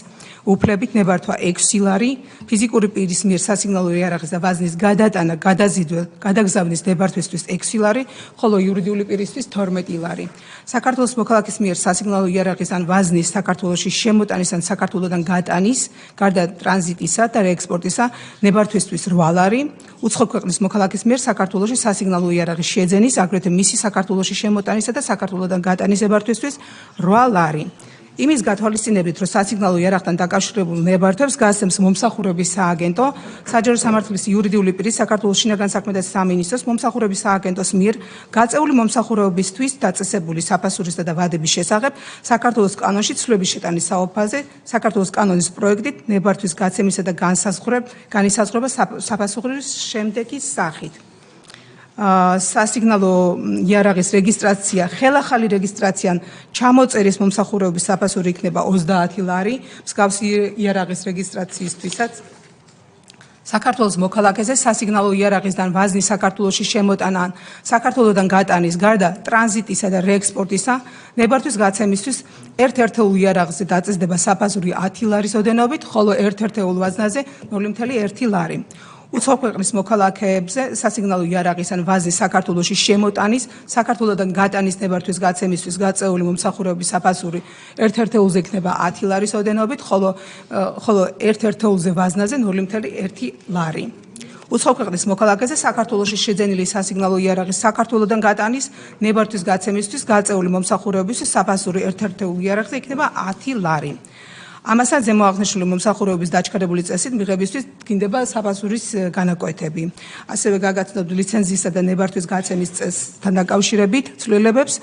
უფლებით ნებართვა 6 ლარი, ფიზიკური პირის მიერ სასიგნალო იარაღის და ვაზნის გადატანა, გადაზიდვა, გადაგზავნის ნებართვისთვის 6 ლარი, ხოლო იურიდიული პირისთვის 12 ლარი. საქართველოს მოქალაქის მიერ სასიგნალო იარაღის ან ვაზნის საქართველოში შემოტანის ან საქართველოსდან გატანის, გარდა ტრანზიტისა და რეექსპორტისა ნებართვისთვის 8 ლარი, უცხო ქვეყნის მოქალაქის მიერ საქართველოში სასიგნალო იარაღის შეძენის, აგრეთვე მისი საქართველოში შემოტანისა და საქართველოსდან გატანის ნებართვისთვის 8 ლარი. იმის გათვალისწინებით, რომ სასიგნალო იარაღთან დაკავშირებულ ნებართვებს გასცემს მომსახურების სააგენტო, საჯარო სამართლის იურიდიული პირის საქართველოს შინაგან საქმეთა სამინისტროს მომსახურების სააგენტოს მიერ გაწეული მომსახურებისთვის დაწესებული საფასურისა და ვადების შესახებ საქართველოს კანონში ცვლილების შეტანის საოფაზე საქართველოს კანონის პროექტით ნებართვის გაცემისა და განისაზღვრება საფასურის შემდეგი სახით. სასიგნალო იარაღის რეგისტრაცია, ხელახალი რეგისტრაციან ჩამოწერის მომსახურების საფასური იქნება 30 ლარი, მსგავსი იარაღის რეგისტრაციისთვისაც საქართველოს მოქალაქეზე სასიგნალო იარაღისგან ვაზნის საქართველოში შემოტანა, საქართველოსდან გატანის, გარდა ტრანზიტისა და რეექსპორტისა ნებართვის გაცემისთვის ერთ-ერთეულ იარაღზე დაწესდება საფასური 10 ლარის ოდენობით, ხოლო ერთ-ერთეულ ვაზნაზე 0.1 ლარი. უცხო ქვეყნის მოქალაქეებზე სასიგნალო იარაღის ან ვაზის საქართველოში შემოტანის, საქართველოსდან გატანის ნებართვის გაცემისთვის გაწეული მომსახურების საფასური ერთ-ერთეულზე იქნება 10 ლარის ოდენობით, ხოლო ერთ-ერთეულზე ვაზნაზე 0.1 ლარი. უცხო ქვეყნის მოქალაქეზე საქართველოში შეძენილი სასიგნალო იარაღის საქართველოსდან გატანის ნებართვის გაცემისთვის გაწეული მომსახურების საფასური ერთ-ერთეულ იარაღზე იქნება 10 ლარი. ამასთან ზემოაღნიშნული მომსახურების დაჩქარებული წესით მიღებისთვის დგინდება საფასურის განაკვეთები. ასევე გაგაცნობთ ლიცენზიისა და ნებართვის გაცემის წესთან დაკავშირებით ცვლილებებს.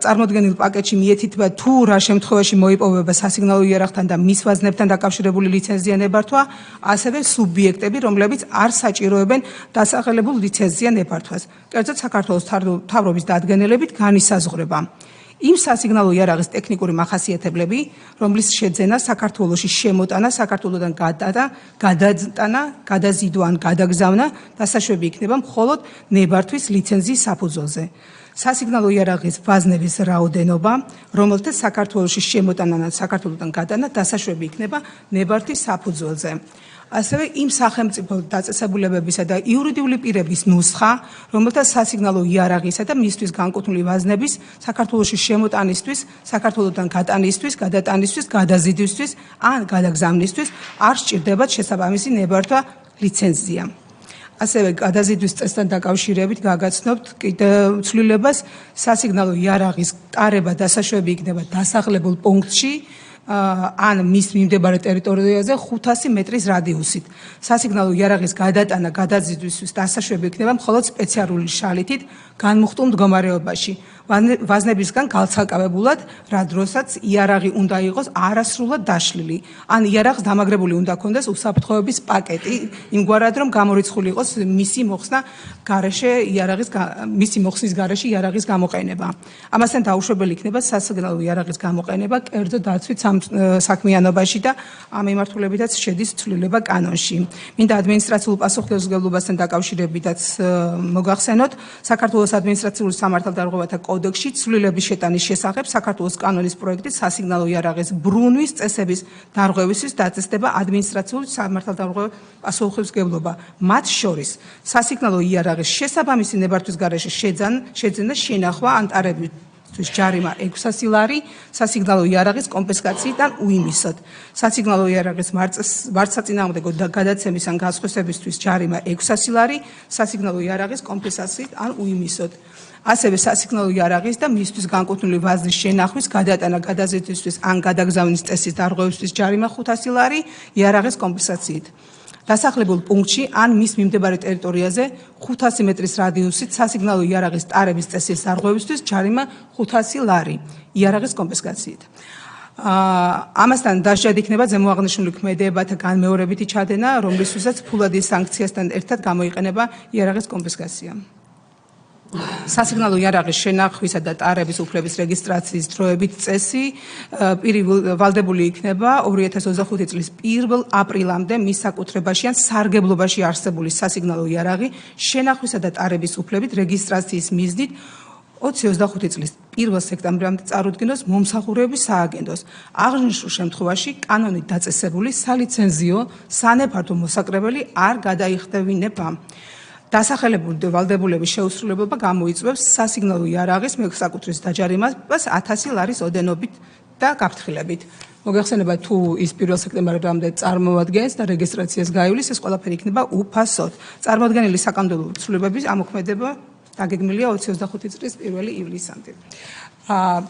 წარმოდგენილ პაკეტში მიეთითება თუ რა შემთხვევაში მოიპოვება სასიგნალო იარაღთან და მის ვაზნებთან დაკავშირებული ლიცენზია ნებართვა, ასევე სუბიექტები, რომლებიც არ საჭიროებენ დასახელებულ ლიცენზია ნებართვას. კერძოდ საქართველოს მთავრობის დადგენილებით განისაზღვრება. იმ სასიგნალო იარაღის ტექნიკური მახასიათებლები, რომლის შეძენა საქართველოში შემოტანა, საქართველოდან გადატანა, გადაზიდვა ან გადაგზავნა დასაშვები იქნება მხოლოდ ნებართვის ლიცენზიის საფუძველზე. სასიგნალო იარაღის ვაზნების რაოდენობა, რომელთა საქართველოში შემოტანა და საქართველოდან გადანა დასაშვები იქნება ნებართვის საფუძველზე. ასევე იმ სახელმწიფო დაწესებულებებისა და იურიდიული პირების ნუსხა, რომელთა სასიგნალო იარაღისა და მისთვის განკუთვნილი ვაზნების საქართველოში შემოტანისთვის, საქართველოდან გადატანისთვის, გადაზიდვისთვის ან გადაგზავნისთვის არ სჭირდებათ შესაბამისი ნებართვა ლიცენზია. ასევე გადაზიდვის წესთან დაკავშირებით გაგაცნობთ კიდევ ცვლილებას სასიგნალო იარაღის ტარება დასაშვები იქნება დასახლებულ პუნქტში ან მის მიმდებარე ტერიტორიაზე 500 მეტრის რადიუსით. სასიგნალო იარაღის გადატანა გადაზიდვისთვის დასაშვები იქნება მხოლოდ სპეციალური შალითით განმუხტულ მდგომარეობაში. ვაზნებისგან გალცალკავებულად, რა დროსაც იარაღი უნდა იყოს არასრულად დაშლილი, ან იარაღს დამაგრებული უნდა ქონდეს უსაფრთხოების პაკეტი, იმგვარად რომ გამორიცხული იყოს მისი მოხსნის გარეშე იარაღის გამოყენება. ამასთან დაუშვებელი იქნება სასიგნალო იარაღის გამოყენება კერძო დაცვით საქმიანობაში და ამ მიმართულებითაც შედის ცვლილება კანონში. მინდა ადმინისტრაციულ პასუხისმგებლობასთან დაკავშირებითაც მოგახსენოთ, საქართველოს ადმინისტრაციული სამართალდარღვევათა კოდექსში ცვლილების შეტანის შესახებ საქართველოს კანონის პროექტით სასიგნალო იარაღის ბრუნვის წესების დარღვევისთვის დაწესდება ადმინისტრაციული სამართალდარღვევა პასუხისმგებლობა. მათ შორის სასიგნალო იარაღის შესაბამისი ნებართვის გარეშე შეძენა, შენახვა ან ტარებისთვის ჯარიმა 600 ლარი, სასიგნალო იარაღის კონფისკაციით ან უიმისოდ. სასიგნალო იარაღის მართსაწინააღმდეგო გადაცემის ან გასხვისებისთვის ჯარიმა 600 ლარი, სასიგნალო იარაღის კონფისკაციით ან უიმისოდ. ასევე სასიგნალო იარაღის და მისთვის განკუთვნილი ვაზნის შენახვის, გადატანა, გადაზიდვისთვის ან გადაგზავნის წესის დარღვევისთვის ჯარიმა 500 ლარი, იარაღის კონფისკაციით. დასახლებულ პუნქტში ან მის მიმდებარე ტერიტორიაზე 500 მეტრის რადიუსით სასიგნალო იარაღის ტარების წესის დარღვევისთვის ჯარიმა 500 ლარი, იარაღის კონფისკაციით. ამასთან დასჯად იქნება ზემოაღნიშნული ქმედებათა განმეორებითი ჩადენა, რომლისთვისაც ფულადი სანქციასთან ერთად გამოიყენება იარაღის კონფისკაცია. სასიგნალო იარაღის შენახვისა და ტარების უფლების რეგისტრაციის დროებით წესი ვალდებული იქნება 2025 წლის 1 აპრილამდე მის საკუთრებაში ან სარგებლობაში არსებული სასიგნალო იარაღი შენახვისა და ტარების უფლებით რეგისტრაციის მიზნით 2025 წლის 1 სექტემბრამდე წარუდგინოს მომსახურების სააგენტოს. აღნიშნულ შემთხვევაში კანონით დაწესებული სალიცენზიო სანეფართო მოსაკრებელი არ გადაიხდევინება. დასახელებული ვალდებულების შეუსრულებლობა გამოიწვევს სასიგნალო იარაღის მესაკუთრის დაჯარიმებას 1000 ლარის ოდენობით და გაფრთხილებით. მოგეხსენება თუ ის 1 სექტემბრამდე წარმოადგენს და რეგისტრაციას გაივლის, ეს ყველაფერი იქნება უფასოდ. წარმოადგენელი საკანონმდებლო ცვლილებების ამოქმედება დაგეგმილია 2025 წლის 1 ივლისამდე.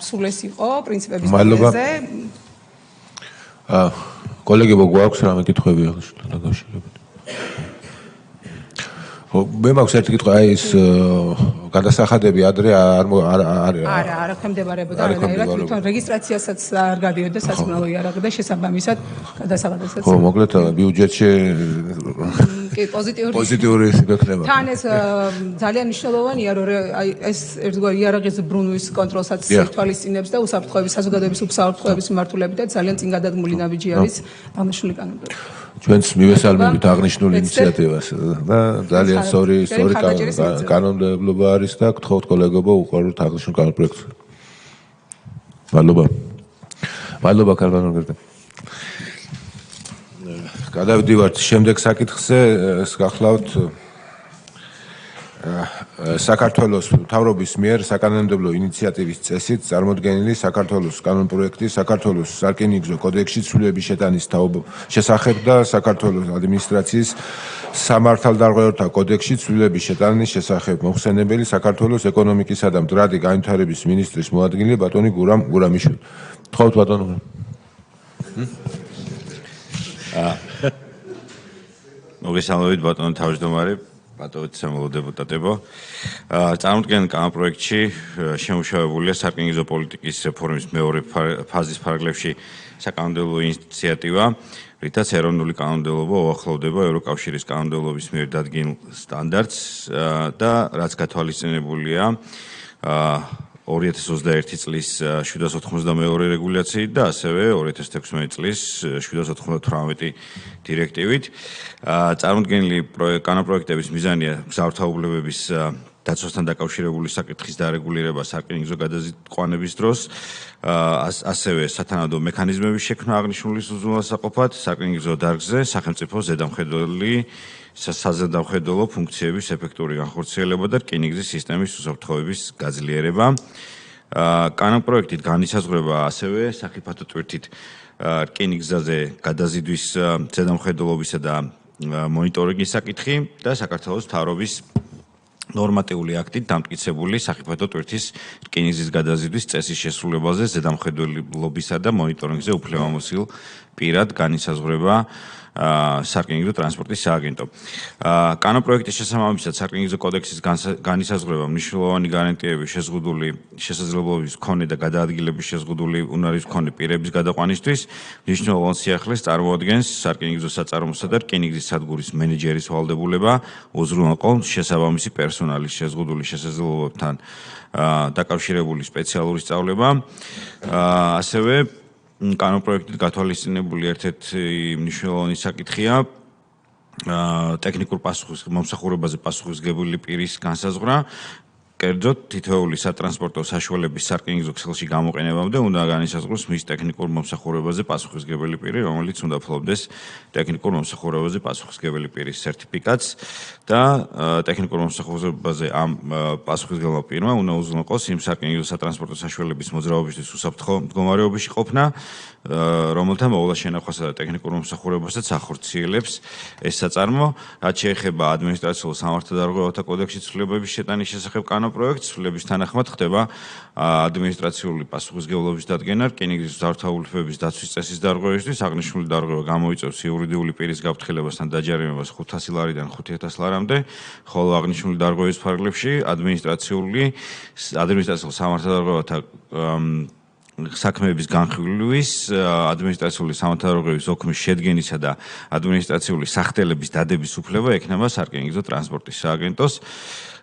სულ ეს იყო პრინციპების დონეზე. კოლეგებო, გვაქვს რამე კითხვები ახლა დაკავშირებით? მე მაქვს ერთი კითხვა, აი ეს გადასახადები ადრე არა ქვემდებარებოდა არანაირად, თვითონ რეგისტრაციასაც არ გადიოდა სასიგნალო იარაღი და შესაბამისად გადასახადებსაც. ხო, მოკლედ ბიუჯეტში პოზიტიური იქნება. თან ეს ძალიან მნიშვნელოვანია, რომ აი ეს ერთგვარი იარაღის ბრუნვის კონტროლსაც ითვალისწინებს და უსაფრთხოების საზოგადოების უსაფრთხოების მიმართულებითაც ძალიან წინ გადადგმული ნაბიჯი არის აღნიშნული კანონმდებლობა. ჩვენც მივესალმებით აღნიშნულ ინიციატივას და ძალიან სწორი კანონმდებლობა არის და გთხოვთ კოლეგებო უყუროთ აღნიშნულ კანონპროექტს. მადლობა კარგად. გადავდივართ შემდეგ საკითხზე, ეს გახლავთ საქართველოს მთავრობის მიერ საკანონმდებლო ინიციატივის წესით წარმოდგენილი საქართველოს კანონპროექტი საქართველოს სარკინიგზო კოდექსში ცვლილების შეტანის შესახებ და საქართველოს ადმინისტრაციის სამართალდარღვევათა კოდექსში ცვლილების შეტანის შესახებ მოხსენებელი საქართველოს ეკონომიკისა და მდგრადი განვითარების მინისტრის მოადგილე ბატონი გურამიშვილი. გთხოვთ ბატონო. მოგესალმებით ბატონო თავმჯდომარე, ბატონო სამეულო დეპუტატებო. წარმოდგენილ კანონპროექტში შემუშავებულია სარკინიგზო პოლიტიკის რეფორმის მეორე ფაზის ფარგლებში საკანონმდებლო ინიციატივა, რითაც ეროვნული კანონმდებლობა უახლოვდება ევროკავშირის კანონმდებლობის მიერ დადგენილ სტანდარტს და რაც გათვალისწინებულია 2021 წლის 792 რეგულაციით და ასევე 2016 წლის 798 დირექტივით. წარმოდგენილი კანონპროექტების მიზანია გზავრთაობლებების დაცვასთან დაკავშირებული საკითხის დარეგულირება სარკინიგზო გადაზიდვების დროს, ასევე სათანადო მექანიზმების შექმნა აღნიშნული უზრუნველსაყოფად სარკინიგზო დარგზე სახელმწიფო საზედამხედველო ფუნქციების ეფექტური განხორციელება და რკინიგზის სისტემის უსაფრთხოების გაძლიერება. კანონპროექტით განისაზღვრება ასევე სახიფათო ტვირთით რკინიგზაზე გადაზიდვის ზედამხედველობისა და მონიტორინგის საკითხი და საქართველოს მთავრობის ნორმატიული აქტით დამტკიცებული სახიფათო ტვირთის რკინიგზის გადაზიდვის წესის შესრულებაზე ზედამხედველობისა და მონიტორინგზე უფლებამოსილ პირად განისაზღვრება სარკინიგზო ტრანსპორტის სააგენტო. კანონპროექტის შესაბამისად სარკინიგზო კოდექსის განისაზღვრება მნიშვნელოვანი გარანტიების შეზღუდული შესაძლებლობის მქონე და გადაადგილების შეზღუდული უნარის მქონე პირების გადაყვანისთვის მნიშვნელოვან სიახლეს წარმოადგენს სარკინიგზო საწარმოსა და რკინიგზის სადგურის მენეჯერის ვალდებულება უზრუნველყოს შესაბამისი პერსონალის შეზღუდული შესაძლებლობებთან დაკავშირებული სპეციალური სწავლება. ასევე კანონპროექტით გათვალისწინებული ერთ-ერთი მნიშვნელოვანი საკითხია ტექნიკურ მომსახურებაზე პასუხისმგებელი პირის განსაზღვრა. კერძოდ, თითოეული სატრანსპორტო საშუალების სარკინიგზო ქსელში გამოყენებამდე უნდა განისაზღვროს მის ტექნიკურ მომსახურებაზე პასუხისმგებელი პირი, რომელიც უნდა ფლობდეს ტექნიკურ მომსახურებაზე პასუხისმგებელი პირის სერტიფიკატს და ტექნიკურ მომსახურებაზე ამ პასუხისმგებელმა პირმა უნდა უზრუნველყოს იმ სარკინიგზო სატრანსპორტო საშუალების მოძრაობისთვის უსაფრთხო მდგომარეობაში ყოფნა, რომელთა მოვლა შენახვასა და ტექნიკურ მომსახურებასაც ახორციელებს ეს საწარმო. რაც შეეხება ადმინისტრაციულ სამართალდარღვევათა კოდექსის ცვლილებების შეტანის შესახებ კანონპროექტს, ცვლილების თანახმად ხდება ადმინისტრაციული პასუხისმგებლობის დადგენა რკინიგზის მზარდთაობლების დაცვის წესის დარღვევისთვის. აღნიშნული დარღვევა გამოიწვევს იურიდიული პირის გაფრთხილებასთან დაჯარიმებას 500 ლარიდან 5000 ლარამდე, ხოლო აღნიშნული დარღვევის ფარგლებში ადმინისტრაციულ სამართალდარღვევათა საქმეების განხილვის, ადმინისტრაციული სამართალდარღვევის ოქმის შედგენისა და ადმინისტრაციული სახდელების დადების უფლება ექნება სარკინიგზო ტრანსპორტის სააგენტოს.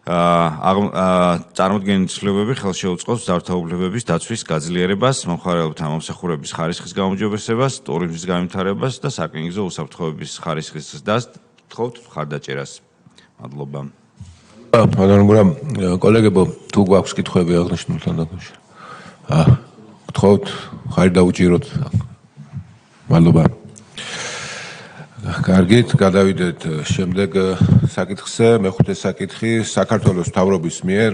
წარმოდგენილი ცვლილებები ხელშეუწყობს მზარდთაობლების დაცვის გაძლიერებას, მომხმარებელთა მომსახურების ხარისხის გაუმჯობესებას, ტურიზმის განვითარებას და სარკინიგზო უსაფრთხოების ხარისხის გთხოვთ მხარდაჭერას. მადლობა. კოლეგებო, თუ გვაქვს კითხვები აღნიშნულთან დაკავშირებით. გთხოვთ, ხარი დაუჭიროთ. მადლობა. კარგით, გადავიდეთ შემდეგ საკითხზე. მეხუთე საკითხი საქართველოს მთავრობის მიერ